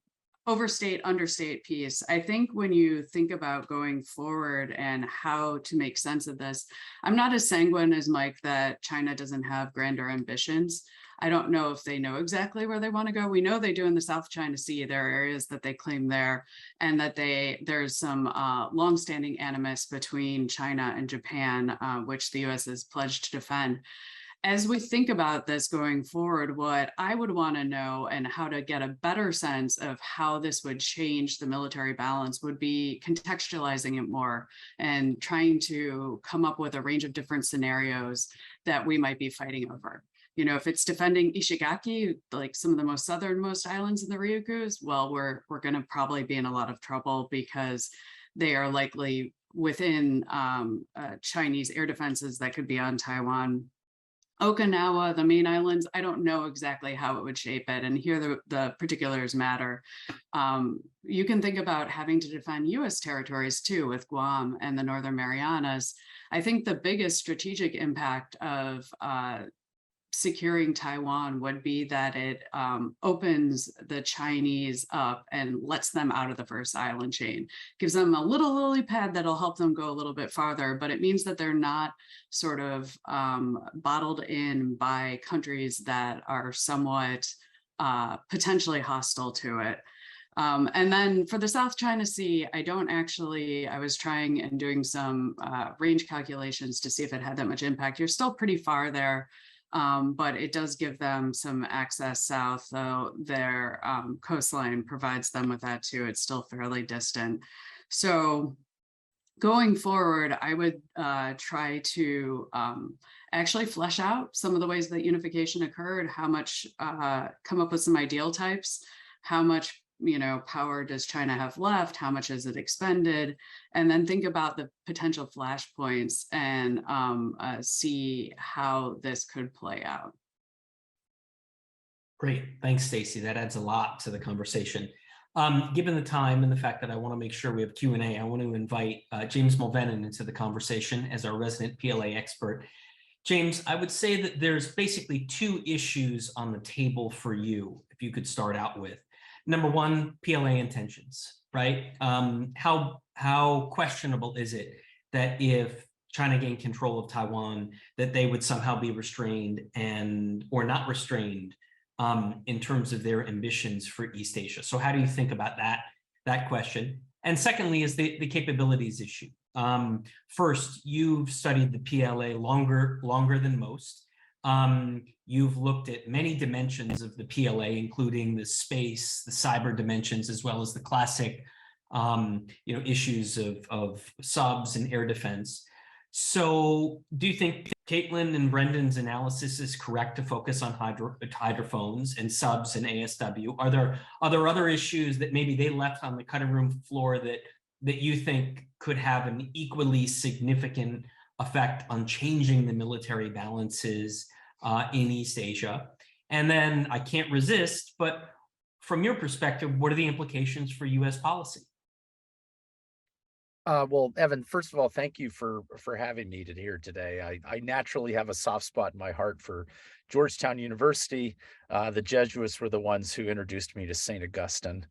overstate, understate piece. I think when you think about going forward and how to make sense of this, I'm not as sanguine as Mike that China doesn't have grander ambitions. I don't know if they know exactly where they want to go. We know they do in the South China Sea. There are areas that they claim there, and that there's some longstanding animus between China and Japan, which the U.S. has pledged to defend. As we think about this going forward, what I would want to know and how to get a better sense of how this would change the military balance would be contextualizing it more and trying to come up with a range of different scenarios that we might be fighting over. You know, if it's defending Ishigaki, like some of the most southernmost islands in the Ryukyus, well, we're going to probably be in a lot of trouble because they are likely within Chinese air defenses that could be on Taiwan. Okinawa, the main islands, I don't know exactly how it would shape it. And here the particulars matter. You can think about having to defend US territories too with Guam and the Northern Marianas. I think the biggest strategic impact of securing Taiwan would be that it opens the Chinese up and lets them out of the first island chain, gives them a little lily pad that'll help them go a little bit farther, but it means that they're not sort of bottled in by countries that are somewhat potentially hostile to it. And then for the South China Sea, I was trying and doing some range calculations to see if it had that much impact. You're still pretty far there. But it does give them some access south, though their coastline provides them with that too. It's still fairly distant. So going forward, I would try to actually flesh out some of the ways that unification occurred, how much, come up with some ideal types, how much power does China have left? How much is it expended? And then think about the potential flashpoints and see how this could play out. Great, thanks, Stacy. That adds a lot to the conversation. Given the time and the fact that I want to make sure we have Q&A, I want to invite James Mulvenon into the conversation as our resident PLA expert. James, I would say that there's basically two issues on the table for you, if you could start out with. Number one, PLA intentions, right? How questionable is it that if China gained control of Taiwan, that they would somehow be restrained or not restrained in terms of their ambitions for East Asia? So how do you think about that question? And secondly is the capabilities issue. First, you've studied the PLA longer than most. You've looked at many dimensions of the PLA, including the space, the cyber dimensions, as well as the classic, issues of subs and air defense. So do you think Caitlin and Brendan's analysis is correct to focus on hydrophones and subs and ASW? Are there other issues that maybe they left on the cutting room floor that you think could have an equally significant effect on changing the military balances in East Asia? And then I can't resist, but from your perspective, what are the implications for US policy? Well, Evan, first of all, thank you for having me here today. I naturally have a soft spot in my heart for Georgetown University. The Jesuits were the ones who introduced me to St. Augustine.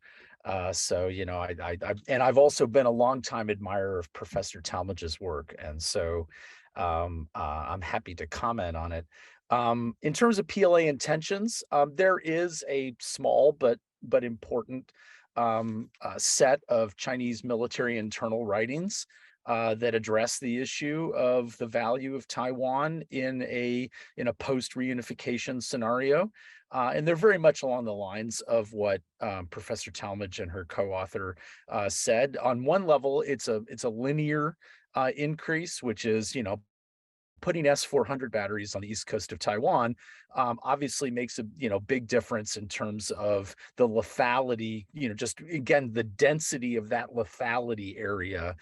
So, I've also been a longtime admirer of Professor Talmadge's work. And so I'm happy to comment on it. In terms of PLA intentions, there is a small but important set of Chinese military internal writings that address the issue of the value of Taiwan in a post-reunification scenario. And they're very much along the lines of what Professor Talmadge and her co-author said. On one level, it's a linear increase, which is, putting S-400 batteries on the east coast of Taiwan obviously makes a big difference in terms of the lethality, just again, the density of that lethality area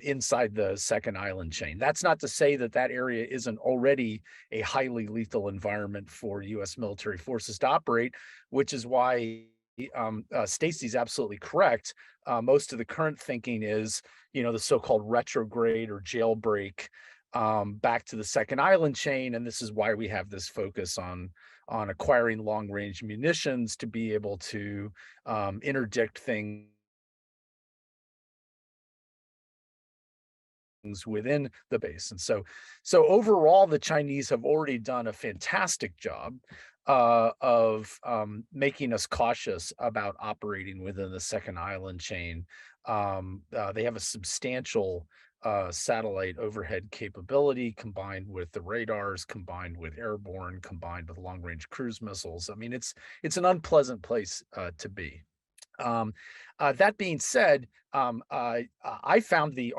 inside the second island chain. That's not to say that that area isn't already a highly lethal environment for U.S. military forces to operate, which is why Stacy's absolutely correct. Most of the current thinking is, the so-called retrograde or jailbreak back to the second island chain, and this is why we have this focus on acquiring long-range munitions to be able to interdict things within the base. And so overall, the Chinese have already done a fantastic job of making us cautious about operating within the second island chain. They have a substantial satellite overhead capability combined with the radars, combined with airborne, combined with long-range cruise missiles. I mean, it's an unpleasant place to be. That being said, I found the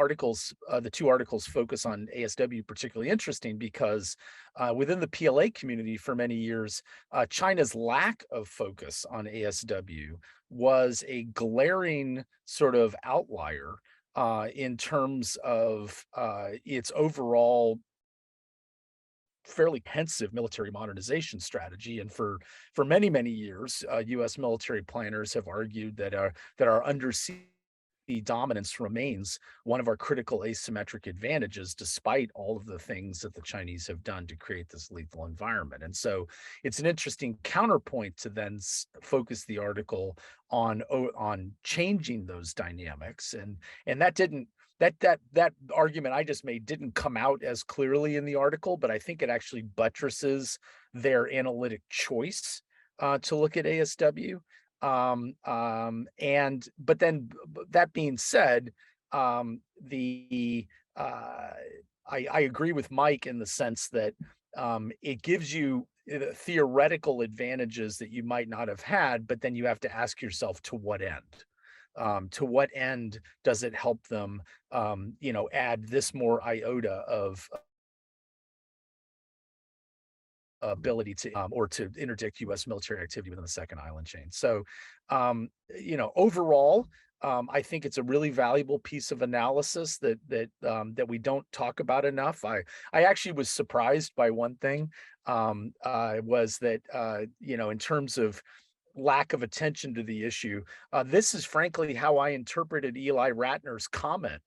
two articles focus on ASW particularly interesting because within the PLA community for many years, China's lack of focus on ASW was a glaring sort of outlier in terms of its overall fairly pensive military modernization strategy. And for many years, U.S. military planners have argued that our undersea dominance remains one of our critical asymmetric advantages, despite all of the things that the Chinese have done to create this lethal environment. And so it's an interesting counterpoint to then focus the article on changing those dynamics. And that argument I just made didn't come out as clearly in the article, but I think it actually buttresses their analytic choice to look at ASW. But then that being said, I agree with Mike in the sense that it gives you theoretical advantages that you might not have had, but then you have to ask yourself, to what end? To what end does it help them, add this more iota of ability to or to interdict U.S. military activity within the second island chain? So, overall, I think it's a really valuable piece of analysis that we don't talk about enough. I actually was surprised by one thing, was that in terms of lack of attention to the issue, this is frankly how I interpreted Eli Ratner's comment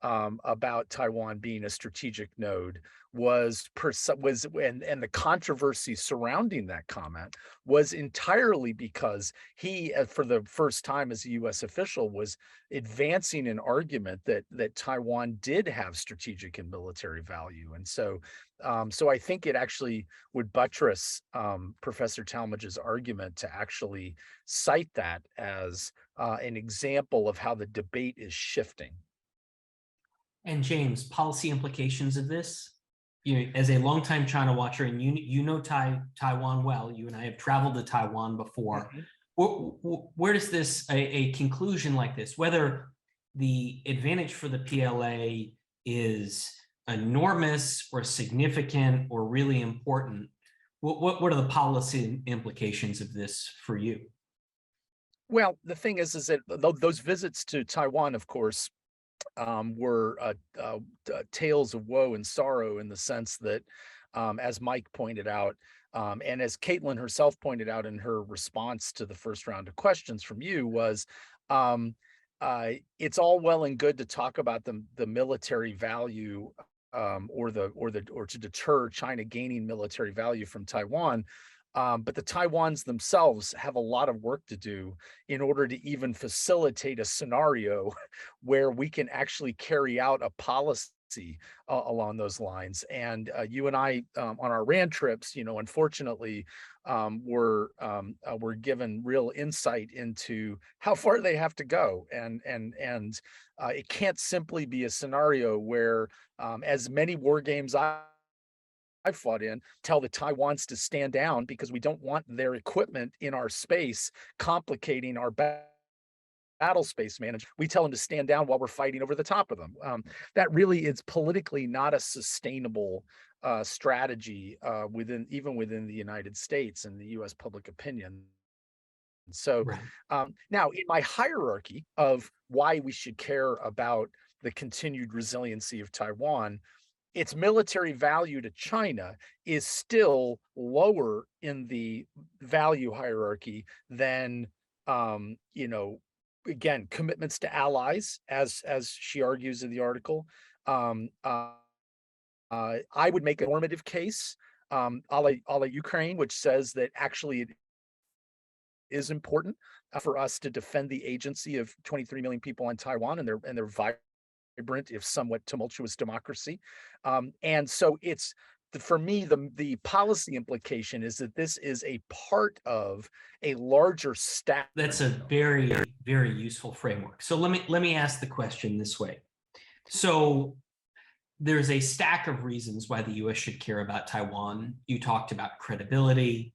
about Taiwan being a strategic node, and the controversy surrounding that comment was entirely because he, for the first time as a U.S. official, was advancing an argument that Taiwan did have strategic and military value. And so I think it actually would buttress Professor Talmadge's argument to actually cite that as an example of how the debate is shifting. And James, policy implications of this? As a longtime China watcher, and you know Taiwan well, you and I have traveled to Taiwan before. Mm-hmm. Where does a conclusion like this, whether the advantage for the PLA is enormous or significant or really important, what are the policy implications of this for you? Well, the thing is that those visits to Taiwan, of course, were tales of woe and sorrow, in the sense that, as Mike pointed out, and as Caitlin herself pointed out in her response to the first round of questions from you, was it's all well and good to talk about the military value, or to deter China gaining military value from Taiwan. But the Taiwans themselves have a lot of work to do in order to even facilitate a scenario where we can actually carry out a policy along those lines. And you and I, on our RAND trips, unfortunately, were given real insight into how far they have to go, and it can't simply be a scenario where, as many war games I've fought in, tell the Taiwans to stand down because we don't want their equipment in our space complicating our battle space management, we tell them to stand down while we're fighting over the top of them. That really is politically not a sustainable strategy even within the United States and the U.S. public opinion. So Right. now in my hierarchy of why we should care about the continued resiliency of Taiwan, its military value to China is still lower in the value hierarchy than, again, commitments to allies, as she argues in the article. I would make a normative case, a la Ukraine, which says that actually it is important for us to defend the agency of 23 million people on Taiwan and their vibrant, if somewhat tumultuous democracy. And so it's for me, the policy implication is that this is a part of a larger stack. That's a very, very useful framework. So let me ask the question this way. So there's a stack of reasons why the US should care about Taiwan. You talked about credibility,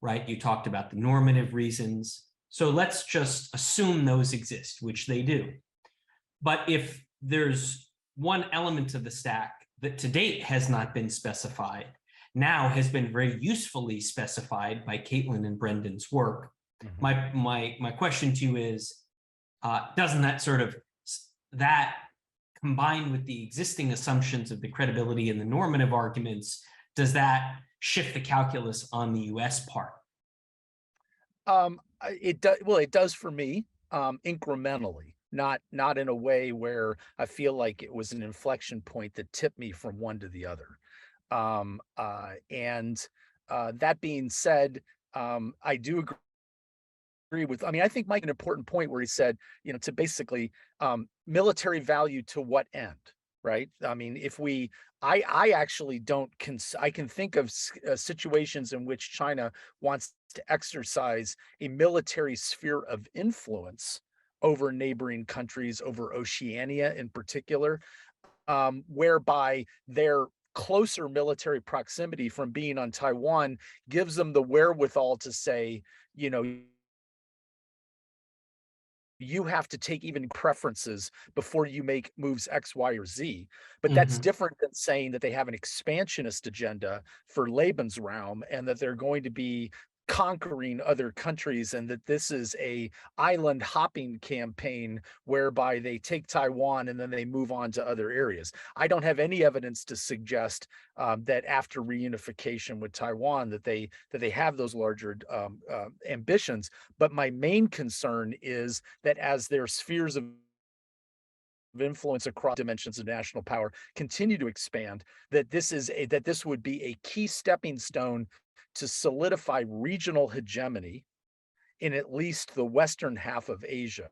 right? You talked about the normative reasons. So let's just assume those exist, which they do. But if there's one element of the stack that to date has not been specified, now has been very usefully specified by Caitlin and Brendan's work, my question to you is, doesn't that that combined with the existing assumptions of the credibility and the normative arguments, does that shift the calculus on the US part? It does. Well, it does for me, incrementally, not in a way where I feel like it was an inflection point that tipped me from one to the other. That being said, I do agree with, I think Mike, an important point where he said, to basically military value to what end, right? I actually don't, I can think of situations in which China wants to exercise a military sphere of influence over neighboring countries, over Oceania in particular, whereby their closer military proximity from being on Taiwan gives them the wherewithal to say, you have to take even preferences before you make moves X, Y, or Z. But that's different than saying that they have an expansionist agenda for Lebensraum and that they're going to be conquering other countries, and that this is a island hopping campaign whereby they take Taiwan and then they move on to other areas. I don't have any evidence to suggest that after reunification with Taiwan that they have those larger ambitions. But my main concern is that as their spheres of influence across dimensions of national power continue to expand, that this would be a key stepping stone to solidify regional hegemony in at least the western half of Asia,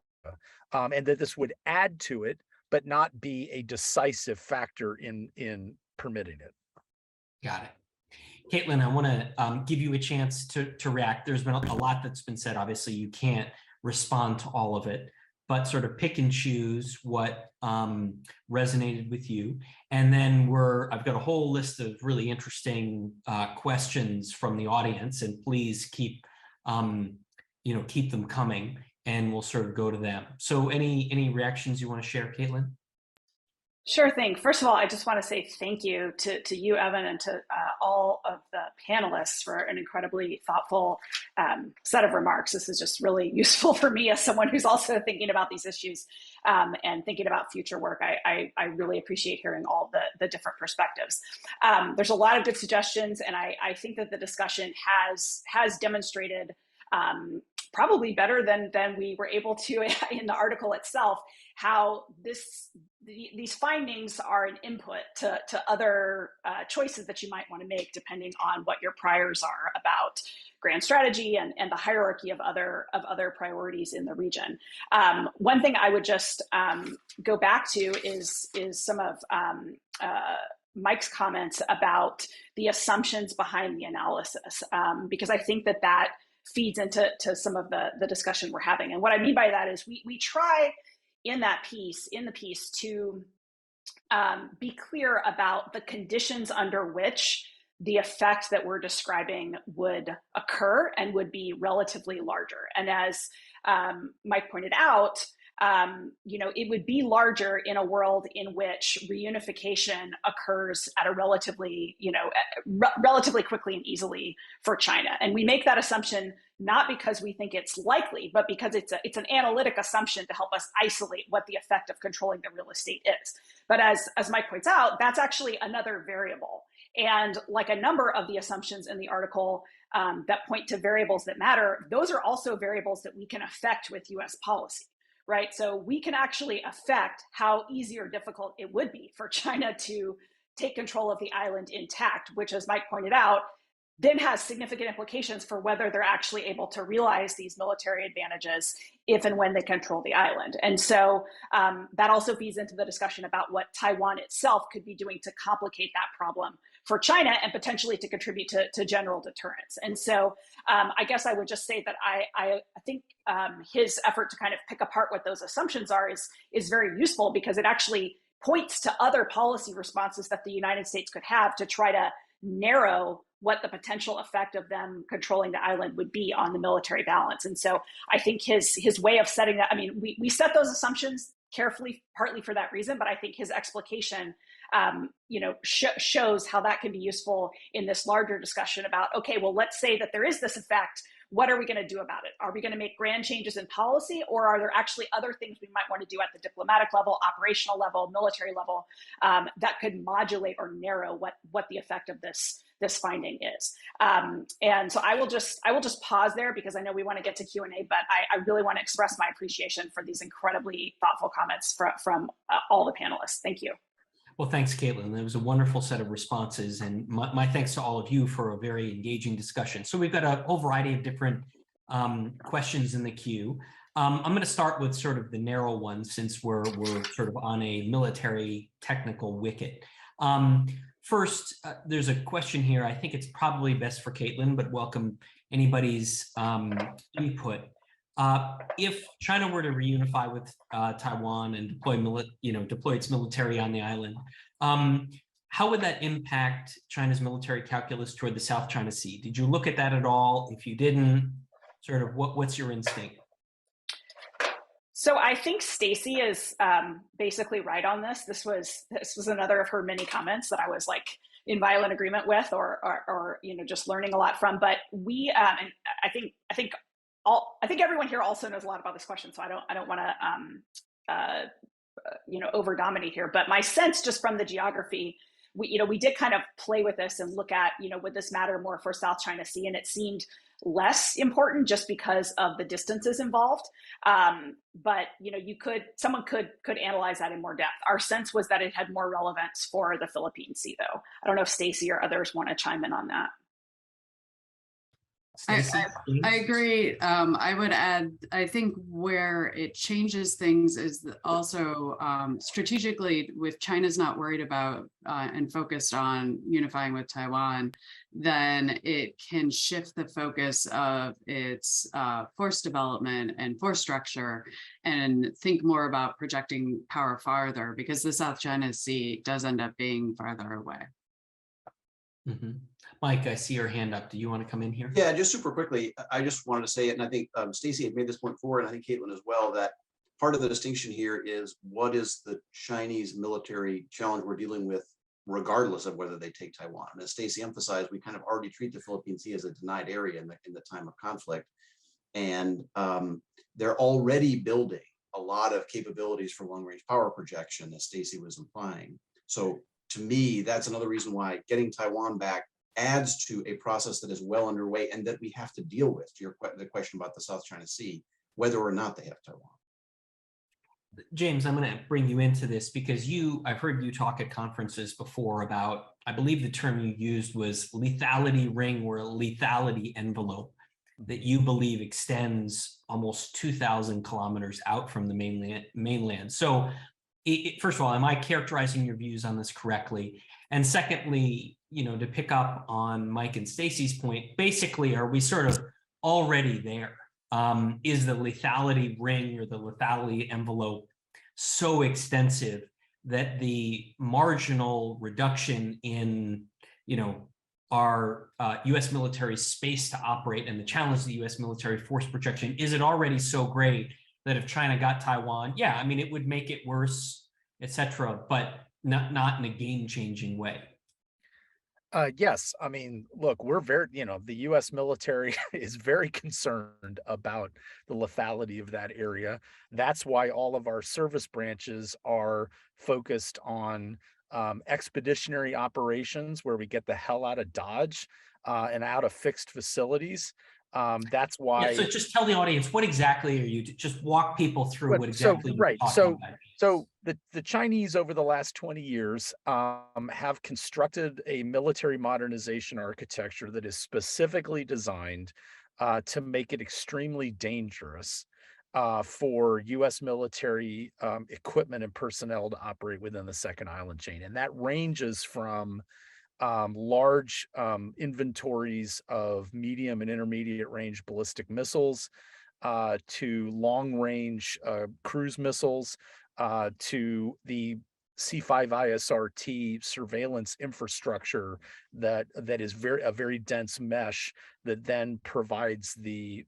and that this would add to it, but not be a decisive factor in permitting it. Got it. Caitlin, I want to give you a chance to react. There's been a lot that's been said. Obviously, you can't respond to all of it, but sort of pick and choose what resonated with you. And then I've got a whole list of really interesting questions from the audience, and please keep them coming, and we'll sort of go to them. So any reactions you want to share, Caitlin? Sure thing. First of all, I just want to say thank you to you, Evan, and to all of the panelists for an incredibly thoughtful set of remarks. This is just really useful for me as someone who's also thinking about these issues and thinking about future work. I really appreciate hearing all the different perspectives. There's a lot of good suggestions, and I think that the discussion has demonstrated probably better than we were able to in the article itself, how these findings are an input to other choices that you might want to make depending on what your priors are about grand strategy and the hierarchy of other priorities in the region. One thing I would just go back to is some of Mike's comments about the assumptions behind the analysis, because I think that feeds into some of the discussion we're having. And what I mean by that is we try in the piece to be clear about the conditions under which the effect that we're describing would occur and would be relatively larger. And as Mike pointed out, it would be larger in a world in which reunification occurs at a relatively quickly and easily for China. And we make that assumption not because we think it's likely, but because it's an analytic assumption to help us isolate what the effect of controlling the real estate is. But as Mike points out, that's actually another variable. And like a number of the assumptions in the article that point to variables that matter, those are also variables that we can affect with US policy, right? So we can actually affect how easy or difficult it would be for China to take control of the island intact, which, as Mike pointed out, then has significant implications for whether they're actually able to realize these military advantages if and when they control the island. And so that also feeds into the discussion about what Taiwan itself could be doing to complicate that problem for China and potentially to contribute to general deterrence. And so I guess I would just say that I think his effort to kind of pick apart what those assumptions are is very useful, because it actually points to other policy responses that the United States could have to try to narrow what the potential effect of them controlling the island would be on the military balance. And so I think his way of setting that, I mean, we set those assumptions carefully, partly for that reason, but I think his explication, shows how that can be useful in this larger discussion about, okay, well, let's say that there is this effect. What are we going to do about it? Are we going to make grand changes in policy, or are there actually other things we might want to do at the diplomatic level, operational level, military level, that could modulate or narrow what the effect of this finding is? And so I will just pause there, because I know we want to get to Q&A, but I really want to express my appreciation for these incredibly thoughtful comments from all the panelists. Thank you. Well, thanks, Caitlin. It was a wonderful set of responses, and my thanks to all of you for a very engaging discussion. So we've got a whole variety of different questions in the queue. I'm going to start with sort of the narrow one, since we're sort of on a military technical wicket. First, there's a question here. I think it's probably best for Caitlin, but welcome anybody's input. If China were to reunify with Taiwan and deploy its military on the island, how would that impact China's military calculus toward the South China Sea? Did you look at that at all? If you didn't, sort of what's your instinct? So I think Stacy is basically right on this. This was another of her many comments that I was like in violent agreement with, or just learning a lot from. But we, and I think everyone here also knows a lot about this question, so I don't want to over dominate here. But my sense, just from the geography, we did kind of play with this and look at, would this matter more for South China Sea, and it seemed less important just because of the distances involved. But someone could analyze that in more depth. Our sense was that it had more relevance for the Philippine Sea, though. I don't know if Stacy or others want to chime in on that. I agree. I would add, I think where it changes things is also strategically, with China's not worried about and focused on unifying with Taiwan, then it can shift the focus of its force development and force structure and think more about projecting power farther, because the South China Sea does end up being farther away. Mm-hmm. Mike, I see your hand up. Do you want to come in here? Yeah, just super quickly. I just wanted to say it, and I think Stacy had made this point before, and I think Caitlin as well, that part of the distinction here is what is the Chinese military challenge we're dealing with, regardless of whether they take Taiwan. And as Stacy emphasized, we kind of already treat the Philippine Sea as a denied area in the time of conflict, and they're already building a lot of capabilities for long-range power projection, as Stacy was implying. So to me, that's another reason why getting Taiwan back adds to a process that is well underway and that we have to deal with, to the question about the South China Sea, whether or not they have Taiwan. James, I'm going to bring you into this because I've heard you talk at conferences before about, I believe the term you used was lethality ring or lethality envelope, that you believe extends almost 2,000 kilometers out from the mainland. So first of all, am I characterizing your views on this correctly? And secondly, to pick up on Mike and Stacy's point, basically, are we sort of already there? Is the lethality ring or the lethality envelope so extensive that the marginal reduction in, our US military space to operate and the challenge of the US military force projection, is it already so great that if China got Taiwan, yeah, I mean, it would make it worse, etc., but not in a game-changing way? Yes, I mean, look, we're very, the U.S. military is very concerned about the lethality of that area. That's why all of our service branches are focused on expeditionary operations where we get the hell out of Dodge and out of fixed facilities. That's Yeah, so why. just tell the audience, what exactly are you, just walk people through what exactly you're Right. talking about. So the Chinese over the last 20 years have constructed a military modernization architecture that is specifically designed to make it extremely dangerous for U.S. military equipment and personnel to operate within the Second Island chain. And that ranges from large inventories of medium and intermediate range ballistic missiles to long-range cruise missiles, to the C5 ISRT surveillance infrastructure that is a very dense mesh that then provides the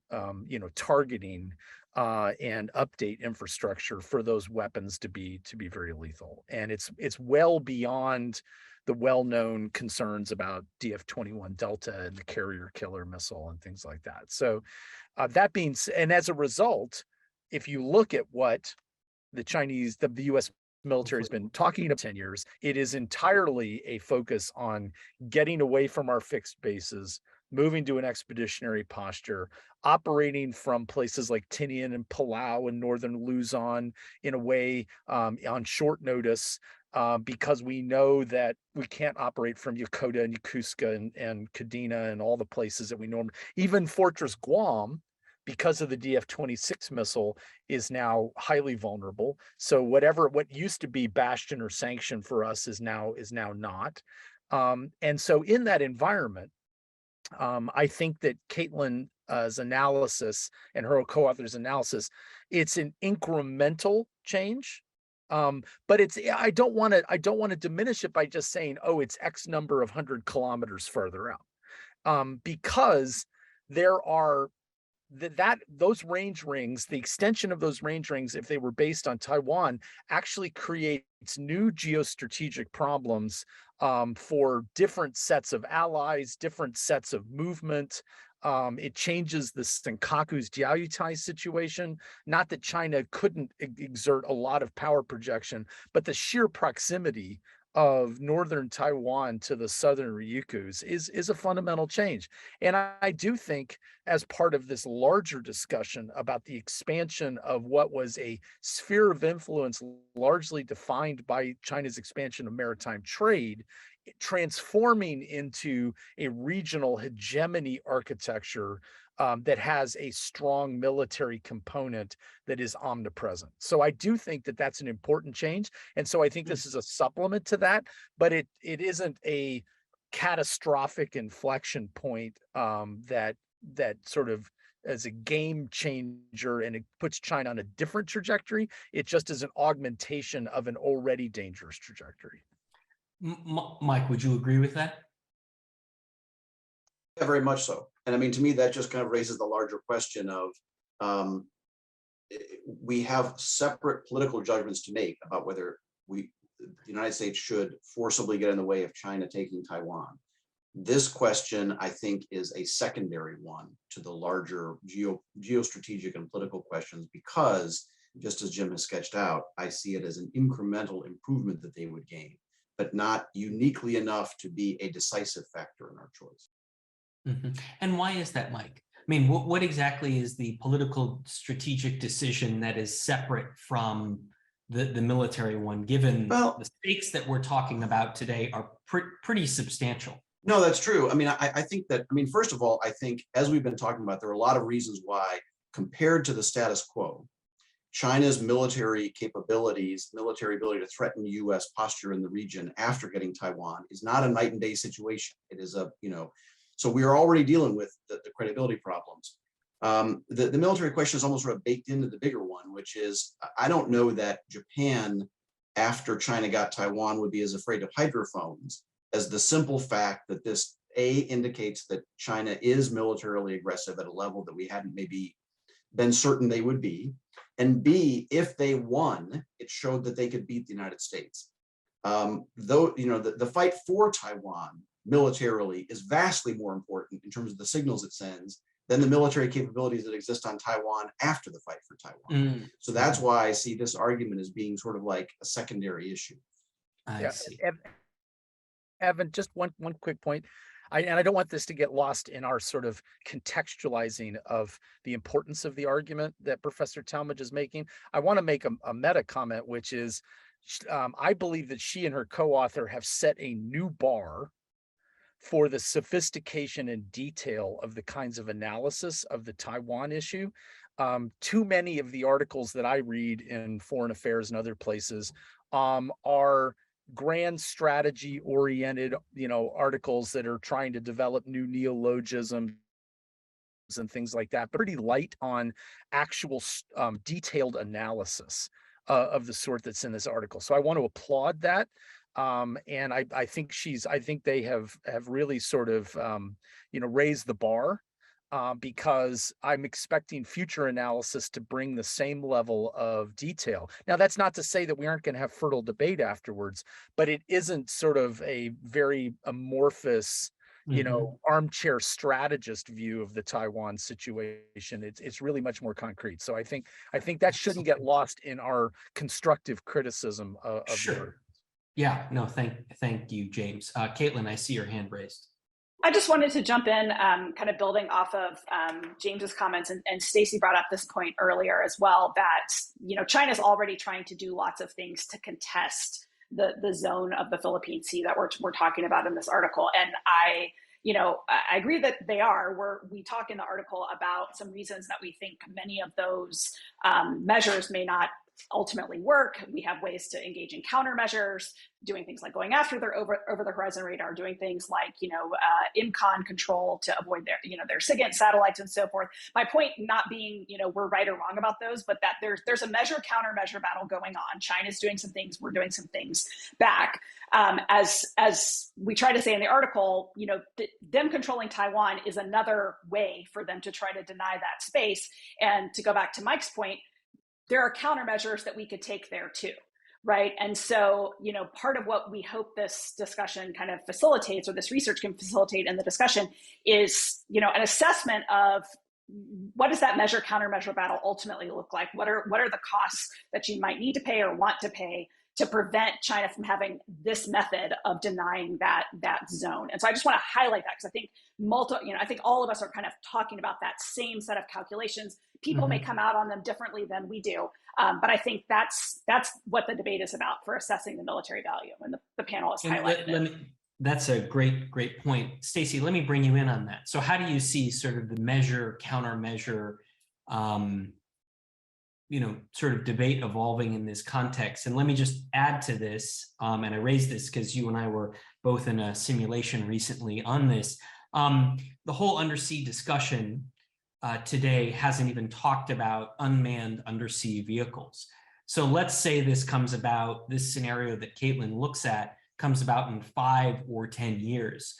targeting and update infrastructure for those weapons to be very lethal. And it's well beyond the well-known concerns about DF-21 Delta and the carrier killer missile and things like that. So that being said, and as a result, if you look at what the U.S. military has been talking about 10 years, it is entirely a focus on getting away from our fixed bases, moving to an expeditionary posture, operating from places like Tinian and Palau and northern Luzon in a way on short notice, because we know that we can't operate from Yokota and Yokosuka and Kadena and all the places that we normally, even Fortress Guam, because of the DF-26 missile, is now highly vulnerable. So what used to be bastion or sanction for us is now not. And so in that environment, I think that Caitlin's analysis and her co-author's analysis, it's an incremental change. But I don't want to diminish it by just saying, oh, it's X number of 100 kilometers further out, because there are those range rings, the extension of those range rings, if they were based on Taiwan, actually creates new geostrategic problems for different sets of allies, different sets of movement. It changes the Senkaku's Diaoyutai situation. Not that China couldn't exert a lot of power projection, but the sheer proximity of northern Taiwan to the southern Ryukyus is a fundamental change. And I do think, as part of this larger discussion about the expansion of what was a sphere of influence largely defined by China's expansion of maritime trade, transforming into a regional hegemony architecture that has a strong military component that is omnipresent. So I do think that that's an important change. And so I think this is a supplement to that, but it isn't a catastrophic inflection point that sort of as a game changer and it puts China on a different trajectory. It just is an augmentation of an already dangerous trajectory. Mike, would you agree with that? Yeah, very much so. And I mean, to me, that just kind of raises the larger question of we have separate political judgments to make about whether the United States should forcibly get in the way of China taking Taiwan. This question, I think, is a secondary one to the larger geostrategic and political questions, because just as Jim has sketched out, I see it as an incremental improvement that they would gain, but not uniquely enough to be a decisive factor in our choice. Mm-hmm. And why is that, Mike? I mean, what exactly is the political strategic decision that is separate from the military one, given the stakes that we're talking about today are pretty substantial? No, that's true. I mean, I think that, I mean, first of all, I think, as we've been talking about, there are a lot of reasons why, compared to the status quo, China's military capabilities, military ability to threaten U.S. posture in the region after getting Taiwan is not a night and day situation. It is a, so we are already dealing with the credibility problems. The military question is almost sort of baked into the bigger one, which is, I don't know that Japan, after China got Taiwan, would be as afraid of hydrophones as the simple fact that this indicates that China is militarily aggressive at a level that we hadn't maybe been certain they would be. And B, if they won, it showed that they could beat the United States. Though, you know, the fight for Taiwan militarily is vastly more important in terms of the signals it sends than the military capabilities that exist on Taiwan after the fight for Taiwan. So that's why I see this argument as being sort of like a secondary issue. I see. Evan, just one quick point. I don't want this to get lost in our sort of contextualizing of the importance of the argument that Professor Talmadge is making. I want to make a meta comment, which is I believe that she and her co-author have set a new bar for the sophistication and detail of the kinds of analysis of the Taiwan issue. Too many of the articles that I read in Foreign Affairs and other places are grand strategy oriented, articles that are trying to develop new neologisms and things like that, but pretty light on actual detailed analysis of the sort that's in this article. So I want to applaud that. And I think they have really sort of, raised the bar because I'm expecting future analysis to bring the same level of detail. Now, that's not to say that we aren't going to have fertile debate afterwards, but it isn't sort of a very amorphous, armchair strategist view of the Taiwan situation. It's really much more concrete. So I think that shouldn't get lost in our constructive criticism of Sure. Yeah, no, thank you, James. Caitlin, I see your hand raised. I just wanted to jump in, kind of building off of James's comments, and Stacy brought up this point earlier as well, that China's already trying to do lots of things to contest the zone of the Philippine Sea that we're talking about in this article. And I agree that they are. We talk in the article about some reasons that we think many of those measures may not ultimately work. We have ways to engage in countermeasures, doing things like going after their over the horizon radar, doing things like IMCON control to avoid their SIGINT satellites and so forth. My point not being we're right or wrong about those, but that there's a countermeasure battle going on. China's doing some things, we're doing some things back. As we try to say in the article, them controlling Taiwan is another way for them to try to deny that space. And to go back to Mike's point, there are countermeasures that we could take there too, right? And so, part of what we hope this discussion kind of facilitates, or this research can facilitate in the discussion, is, an assessment of what does that countermeasure battle ultimately look like? What are the costs that you might need to pay or want to pay to prevent China from having this method of denying that zone? And so I just want to highlight that, because I think I think all of us are kind of talking about that same set of calculations. People may come out on them differently than we do, but I think that's what the debate is about for assessing the military value, and the panel has highlighted it. That's a great point. Stacy, let me bring you in on that. So how do you see sort of the countermeasure, sort of debate evolving in this context? And let me just add to this, and I raised this because you and I were both in a simulation recently on this. The whole undersea discussion today hasn't even talked about unmanned undersea vehicles. So let's say this scenario that Caitlin looks at comes about in 5 or 10 years.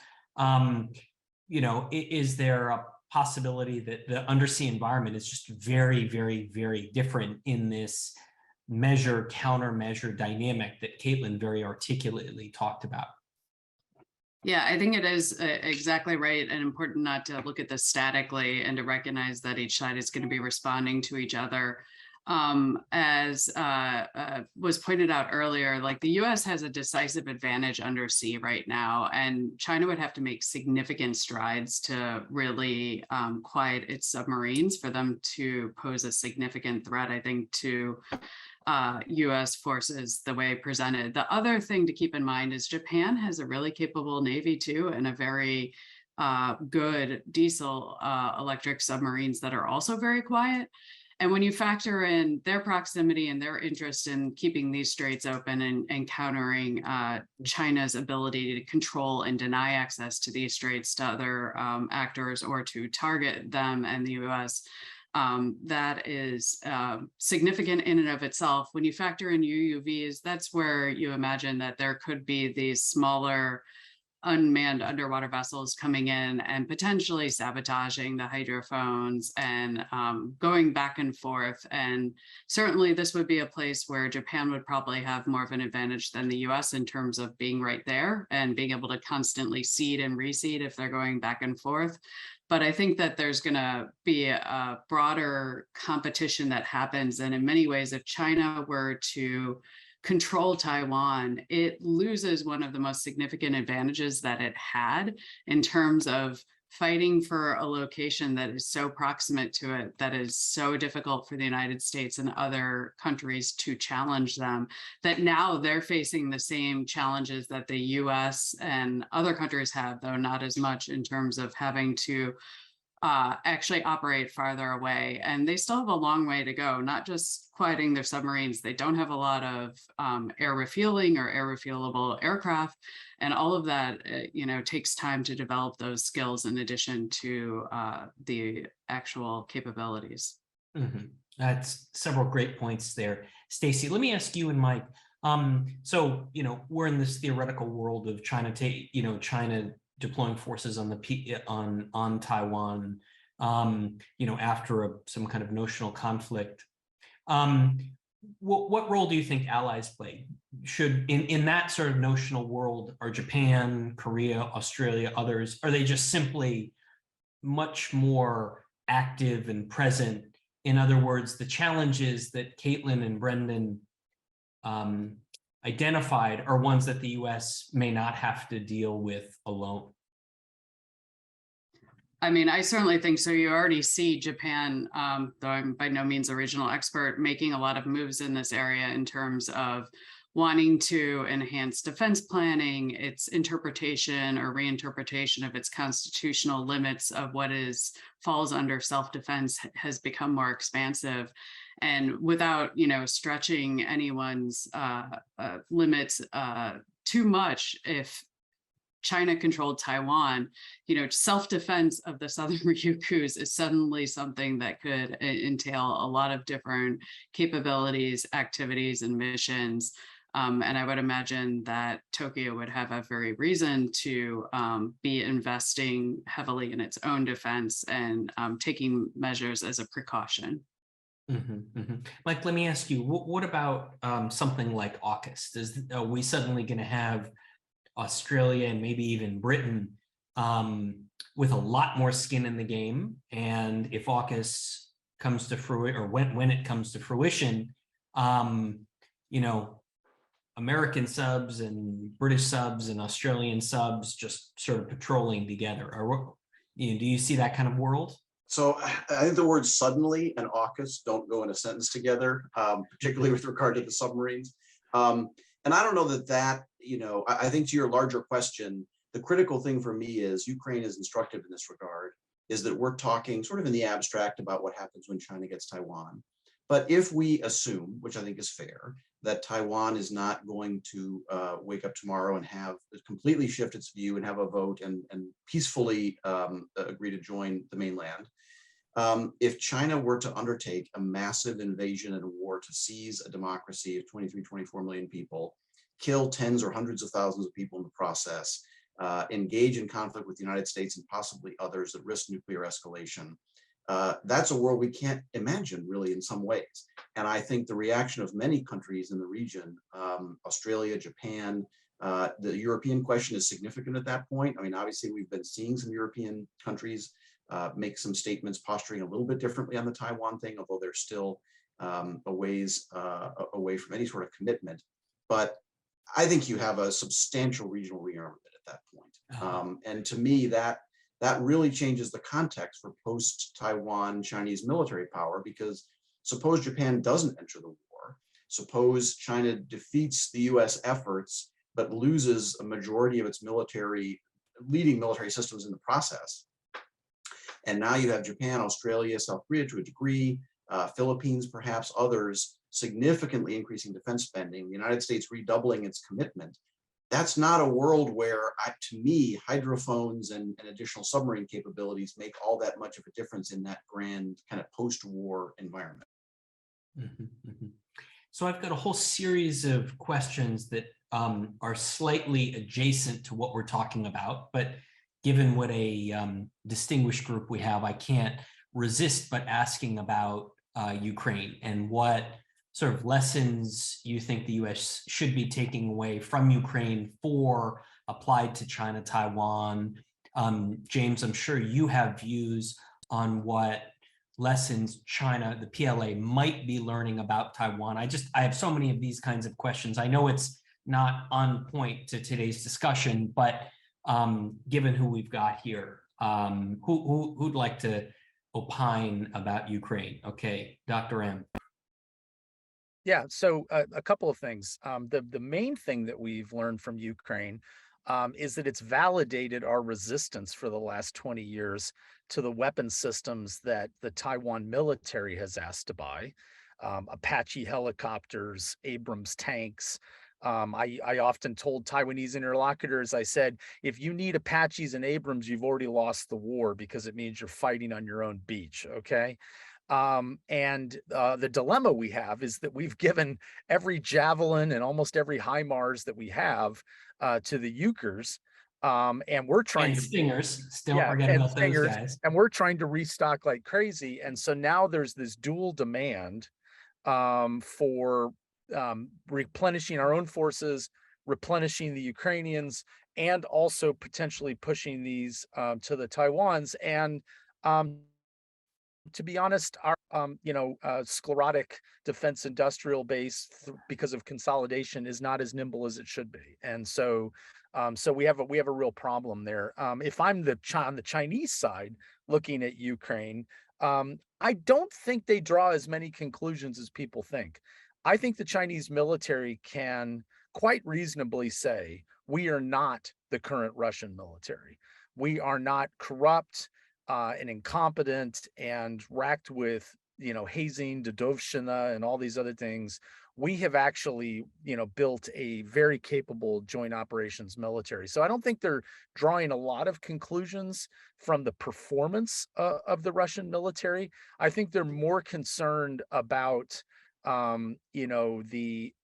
Is there a possibility that the undersea environment is just very, very, very different in this countermeasure dynamic that Caitlin very articulately talked about? Yeah, I think it is exactly right, and important not to look at this statically and to recognize that each side is going to be responding to each other. As was pointed out earlier, like the U.S. has a decisive advantage undersea right now, and China would have to make significant strides to really quiet its submarines for them to pose a significant threat, I think, to U.S. forces the way presented. The other thing to keep in mind is Japan has a really capable Navy too, and a very good diesel electric submarines that are also very quiet. And when you factor in their proximity and their interest in keeping these straits open and countering China's ability to control and deny access to these straits to other actors, or to target them and the U.S., that is significant in and of itself. When you factor in UUVs, that's where you imagine that there could be these smaller unmanned underwater vessels coming in and potentially sabotaging the hydrophones and going back and forth. And certainly this would be a place where Japan would probably have more of an advantage than the US in terms of being right there and being able to constantly seed and reseed if they're going back and forth. But I think that there's going to be a broader competition that happens. And in many ways, if China were to control Taiwan, it loses one of the most significant advantages that it had in terms of fighting for a location that is so proximate to it, that is so difficult for the United States and other countries to challenge them, that now they're facing the same challenges that the US and other countries have, though not as much in terms of having to actually operate farther away. And they still have a long way to go, not just quieting their submarines. They don't have a lot of air refueling or air refuelable aircraft. And all of that, takes time to develop those skills in addition to the actual capabilities. Mm-hmm. That's several great points there. Stacy, let me ask you and Mike. So, we're in this theoretical world of China, China deploying forces on on Taiwan, after some kind of notional conflict. What role do you think allies play? Should in that sort of notional world, are Japan, Korea, Australia, others, are they just simply much more active and present? In other words, the challenges that Caitlin and Brendan identified are ones that the US may not have to deal with alone. I mean, I certainly think so. You already see Japan, though I'm by no means a regional expert, making a lot of moves in this area in terms of wanting to enhance defense planning, its interpretation or reinterpretation of its constitutional limits of what falls under self-defense has become more expansive. And without, stretching anyone's limits too much, if China controlled Taiwan, self-defense of the Southern Ryukyus is suddenly something that could entail a lot of different capabilities, activities, and missions. And I would imagine that Tokyo would have every reason to be investing heavily in its own defense and taking measures as a precaution. Mm-hmm, mm-hmm. Mike, let me ask you, what about something like AUKUS? Are we suddenly going to have Australia and maybe even Britain with a lot more skin in the game? And if AUKUS comes to fruition, or when it comes to fruition, American subs and British subs and Australian subs just sort of patrolling together. Or, do you see that kind of world? So I think the words suddenly and AUKUS don't go in a sentence together, particularly with regard to the submarines. And I don't know that, I think to your larger question, the critical thing for me is Ukraine is instructive in this regard, is that we're talking sort of in the abstract about what happens when China gets Taiwan. But if we assume, which I think is fair, that Taiwan is not going to wake up tomorrow and have completely shift its view and have a vote and peacefully agree to join the mainland, if China were to undertake a massive invasion and a war to seize a democracy of 23, 24 million people, kill tens or hundreds of thousands of people in the process, engage in conflict with the United States and possibly others that risk nuclear escalation, that's a world we can't imagine really in some ways. And I think the reaction of many countries in the region, Australia, Japan, the European question is significant at that point. I mean, obviously we've been seeing some European countries make some statements posturing a little bit differently on the Taiwan thing, although they're still a ways away from any sort of commitment. But I think you have a substantial regional rearmament at that point. And to me, that really changes the context for post-Taiwan Chinese military power, because suppose Japan doesn't enter the war, suppose China defeats the US efforts, but loses a majority of its leading military systems in the process. And now you have Japan, Australia, South Korea to a degree, Philippines, perhaps others, significantly increasing defense spending, the United States redoubling its commitment. That's not a world where, to me, hydrophones and additional submarine capabilities make all that much of a difference in that grand kind of post-war environment. Mm-hmm, mm-hmm. So I've got a whole series of questions that are slightly adjacent to what we're talking about, but given what a distinguished group we have, I can't resist but asking about Ukraine and what sort of lessons you think the U.S. should be taking away from Ukraine for applied to China, Taiwan. James, I'm sure you have views on what lessons China, the PLA, might be learning about Taiwan. I have so many of these kinds of questions. I know it's not on point to today's discussion, but given who we've got here, who'd like to opine about Ukraine? Okay, Dr. M. Yeah, so a couple of things. The main thing that we've learned from Ukraine is that it's validated our resistance for the last 20 years to the weapon systems that the Taiwan military has asked to buy. Apache helicopters, Abrams tanks. I often told Taiwanese interlocutors, I said, if you need Apaches and Abrams, you've already lost the war because it means you're fighting on your own beach, okay? The dilemma we have is that we've given every Javelin and almost every HIMARS that we have to the Ukers, and we're trying to Stingers. Don't forget about those guys. and we're trying to restock like crazy. And so now there's this dual demand for replenishing our own forces, replenishing the Ukrainians, and also potentially pushing these to the Taiwans. And to be honest, our sclerotic defense industrial base, because of consolidation, is not as nimble as it should be, and so we have a real problem there. If I'm on the Chinese side looking at Ukraine, I don't think they draw as many conclusions as people think. I think the Chinese military can quite reasonably say we are not the current Russian military. We are not corrupt and incompetent and racked with, hazing, Dudovshchina, and all these other things. We have actually, built a very capable joint operations military. So I don't think they're drawing a lot of conclusions from the performance of the Russian military. I think they're more concerned about,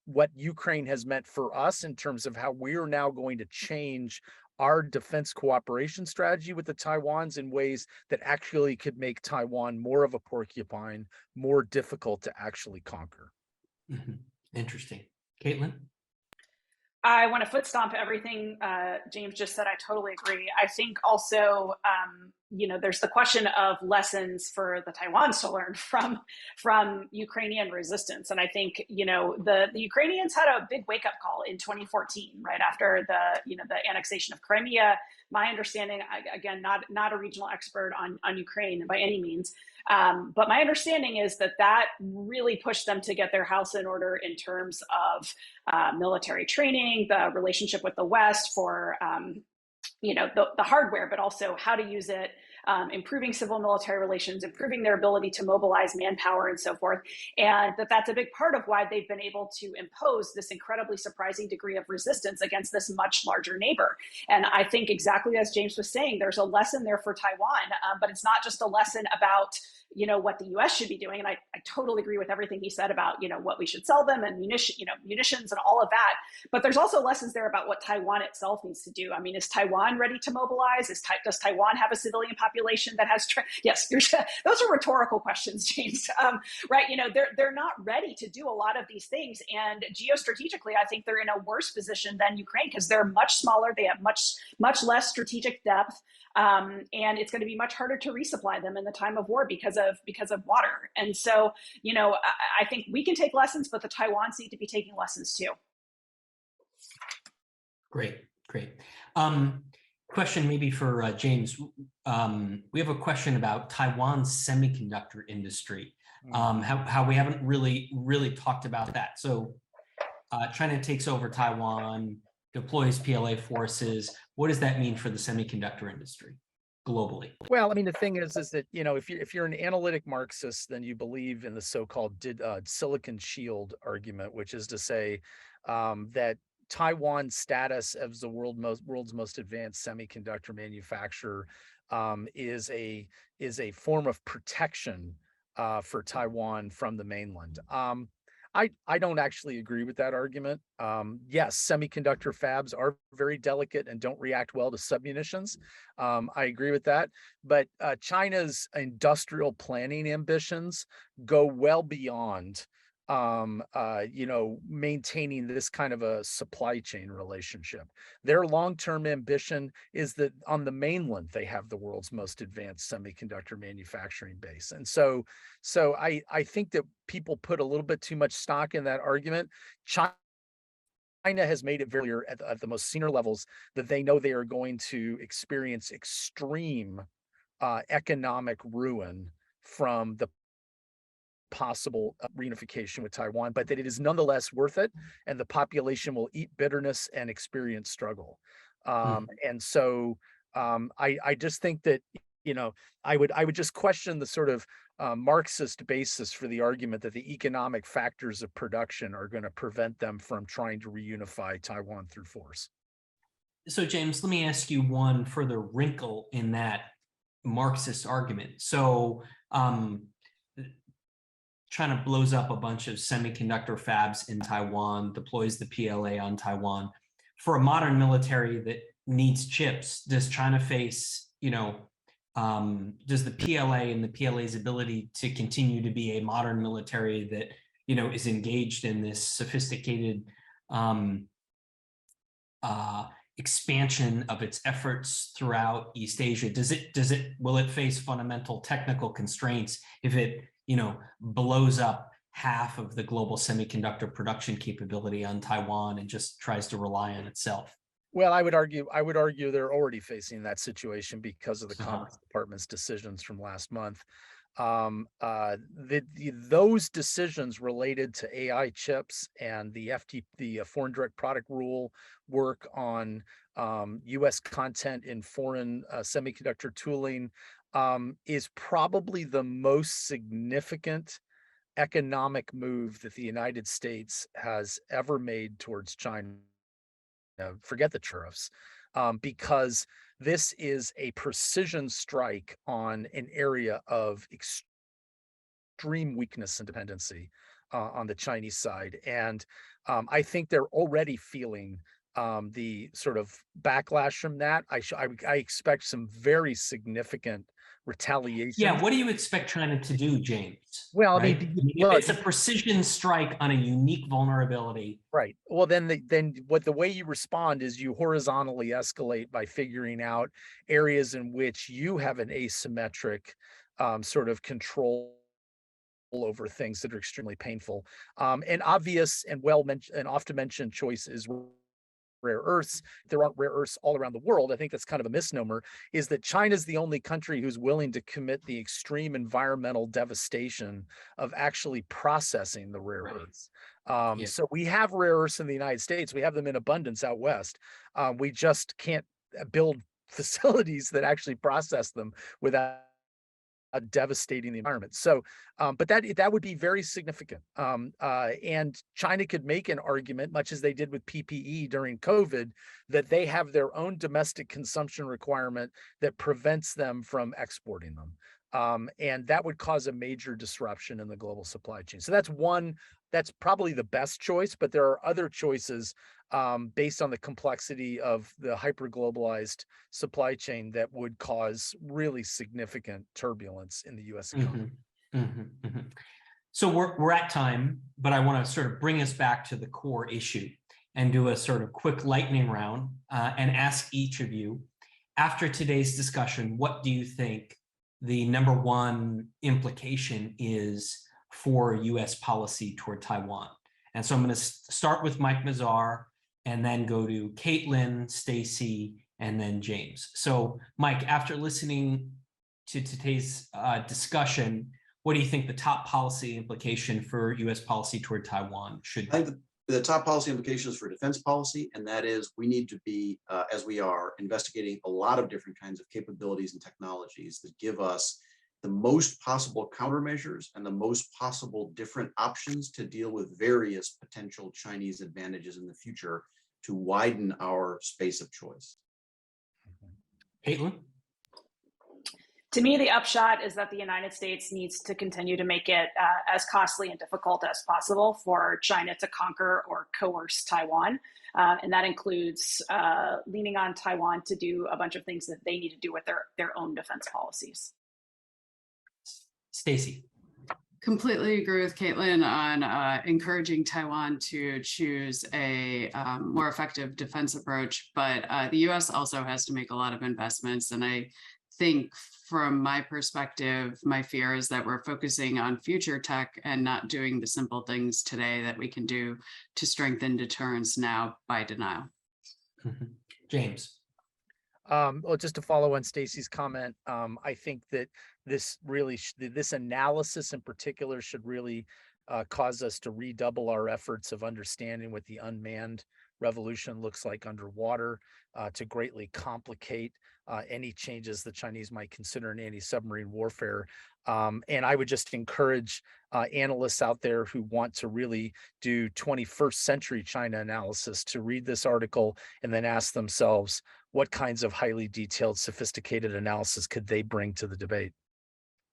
what Ukraine has meant for us in terms of how we're now going to change our defense cooperation strategy with the Taiwans in ways that actually could make Taiwan more of a porcupine, more difficult to actually conquer. Mm-hmm. Interesting. Caitlin? I want to foot stomp everything James just said. I totally agree. I think also, there's the question of lessons for the Taiwans to learn from Ukrainian resistance. And I think, the Ukrainians had a big wake up call in 2014, right after the annexation of Crimea. My understanding, again, not a regional expert on Ukraine by any means, but my understanding is that really pushed them to get their house in order in terms of military training, the relationship with the West for, the hardware, but also how to use it, improving civil military relations, improving their ability to mobilize manpower and so forth. And that's a big part of why they've been able to impose this incredibly surprising degree of resistance against this much larger neighbor. And I think exactly as James was saying, there's a lesson there for Taiwan, but it's not just a lesson about what the U.S. should be doing. And I totally agree with everything he said about, what we should sell them and munitions and all of that. But there's also lessons there about what Taiwan itself needs to do. I mean, is Taiwan ready to mobilize? Does Taiwan have a civilian population that has, yes, those are rhetorical questions, James, right? They're not ready to do a lot of these things. And geostrategically, I think they're in a worse position than Ukraine because they're much smaller. They have much less strategic depth. And it's going to be much harder to resupply them in the time of war because of water. And so, I think we can take lessons, but the Taiwans need to be taking lessons too. Great. Question maybe for James. We have a question about Taiwan's semiconductor industry. How we haven't really talked about that. So China takes over Taiwan, deploys PLA forces. What does that mean for the semiconductor industry globally? Well, I mean, the thing is that, if you're an analytic Marxist, then you believe in the so-called silicon shield argument, which is to say that Taiwan's status as the world's most advanced semiconductor manufacturer is a form of protection for Taiwan from the mainland. I don't actually agree with that argument. Yes, semiconductor fabs are very delicate and don't react well to submunitions. I agree with that. But China's industrial planning ambitions go well beyond maintaining this kind of a supply chain relationship. Their long-term ambition is that on the mainland, they have the world's most advanced semiconductor manufacturing base. And so I think that people put a little bit too much stock in that argument. China has made it very clear at the most senior levels that they know they are going to experience extreme economic ruin from the possible reunification with Taiwan, but that it is nonetheless worth it, and the population will eat bitterness and experience struggle. And so I just think that I would just question the sort of Marxist basis for the argument that the economic factors of production are going to prevent them from trying to reunify Taiwan through force. So James, let me ask you one further wrinkle in that Marxist argument. So China blows up a bunch of semiconductor fabs in Taiwan, deploys the PLA on Taiwan. For a modern military that needs chips, does China face, does the PLA and the PLA's ability to continue to be a modern military that, is engaged in this sophisticated expansion of its efforts throughout East Asia? Will it face fundamental technical constraints if it blows up half of the global semiconductor production capability on Taiwan and just tries to rely on itself? Well, I would argue they're already facing that situation because of the Commerce Department's decisions from last month. Those decisions related to AI chips and the foreign direct product rule work on U.S. content in foreign semiconductor tooling is probably the most significant economic move that the United States has ever made towards China. Forget the tariffs, because this is a precision strike on an area of extreme weakness and dependency on the Chinese side. And I think they're already feeling the sort of backlash from that. I expect some very significant retaliation. Yeah, what do you expect China to do, James? Well, right? If it's a precision strike on a unique vulnerability. Right. Well, then the way you respond is you horizontally escalate by figuring out areas in which you have an asymmetric sort of control over things that are extremely painful. An obvious and often mentioned choice is rare earths. There aren't rare earths all around the world. I think that's kind of a misnomer, is that China's the only country who's willing to commit the extreme environmental devastation of actually processing the rare earths. So we have rare earths in the United States. We have them in abundance out west. We just can't build facilities that actually process them without devastating the environment. So, but that would be very significant. And China could make an argument, much as they did with PPE during COVID, that they have their own domestic consumption requirement that prevents them from exporting them. And that would cause a major disruption in the global supply chain. So that's probably the best choice, but there are other choices based on the complexity of the hyper-globalized supply chain that would cause really significant turbulence in the U.S. economy. So we're at time, but I want to sort of bring us back to the core issue and do a sort of quick lightning round and ask each of you, after today's discussion, what do you think the number one implication is for U.S. policy toward Taiwan? And so I'm going to start with Mike Mazar and then go to Caitlin, Stacy, and then James. So Mike, after listening to today's discussion, what do you think the top policy implication for U.S. policy toward Taiwan should be? I think the top policy implications for defense policy, and that is we need to be, as we are, investigating a lot of different kinds of capabilities and technologies that give us the most possible countermeasures and the most possible different options to deal with various potential Chinese advantages in the future to widen our space of choice. Caitlin? To me, the upshot is that the United States needs to continue to make it as costly and difficult as possible for China to conquer or coerce Taiwan. And that includes leaning on Taiwan to do a bunch of things that they need to do with their own defense policies. Stacy. Completely agree with Caitlin on encouraging Taiwan to choose a more effective defense approach, but the U.S. also has to make a lot of investments. And I think from my perspective, my fear is that we're focusing on future tech and not doing the simple things today that we can do to strengthen deterrence now by denial. James. Well, just to follow on Stacy's comment, I think that this analysis in particular should really cause us to redouble our efforts of understanding what the unmanned revolution looks like underwater, to greatly complicate any changes the Chinese might consider in anti-submarine warfare. And I would just encourage analysts out there who want to really do 21st century China analysis to read this article and then ask themselves, what kinds of highly detailed, sophisticated analysis could they bring to the debate?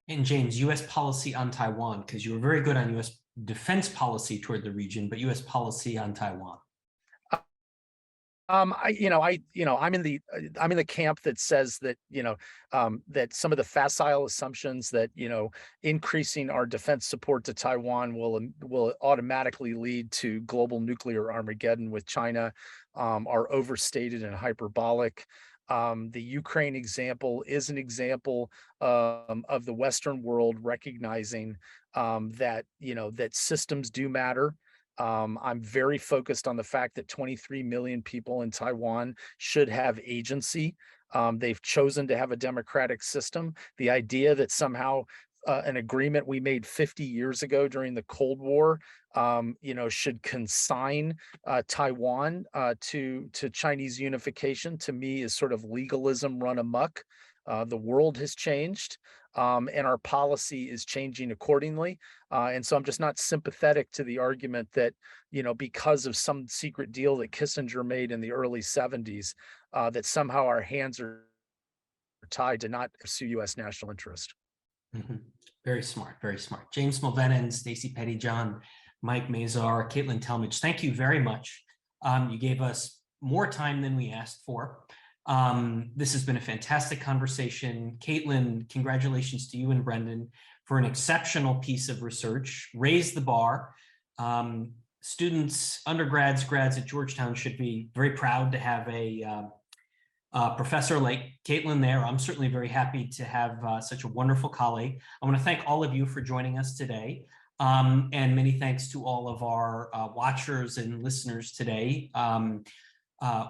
And James, U.S. policy on Taiwan, because you were very good on U.S. defense policy toward the region, but U.S. policy on Taiwan. I'm in the camp that says that, that some of the facile assumptions that, increasing our defense support to Taiwan will automatically lead to global nuclear Armageddon with China are overstated and hyperbolic. The Ukraine example is an example of the Western world recognizing that, that systems do matter. I'm very focused on the fact that 23 million people in Taiwan should have agency. They've chosen to have a democratic system. The idea that somehow an agreement we made 50 years ago during the Cold War, should consign Taiwan to Chinese unification, to me is sort of legalism run amok. The world has changed. And our policy is changing accordingly. And so I'm just not sympathetic to the argument that, because of some secret deal that Kissinger made in the early 70s, that somehow our hands are tied to not pursue U.S. national interest. Mm-hmm. Very smart, very smart. James Mulvenin, Stacy Pettyjohn, Mike Mazar, Caitlin Talmadge, thank you very much. You gave us more time than we asked for. This has been a fantastic conversation. Caitlin, congratulations to you and Brendan for an exceptional piece of research. Raise the bar. Students, undergrads, grads at Georgetown should be very proud to have a professor like Caitlin there. I'm certainly very happy to have such a wonderful colleague. I want to thank all of you for joining us today. And many thanks to all of our watchers and listeners today.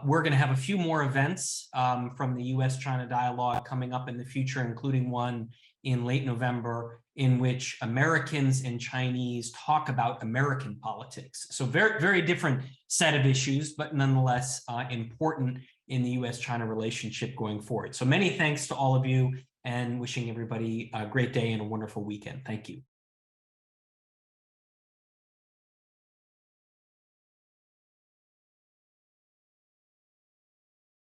We're going to have a few more events from the U.S. China dialogue coming up in the future, including one in late November in which Americans and Chinese talk about American politics. So very, very different set of issues, but nonetheless important in the U.S. China relationship going forward. So many thanks to all of you and wishing everybody a great day and a wonderful weekend. Thank you.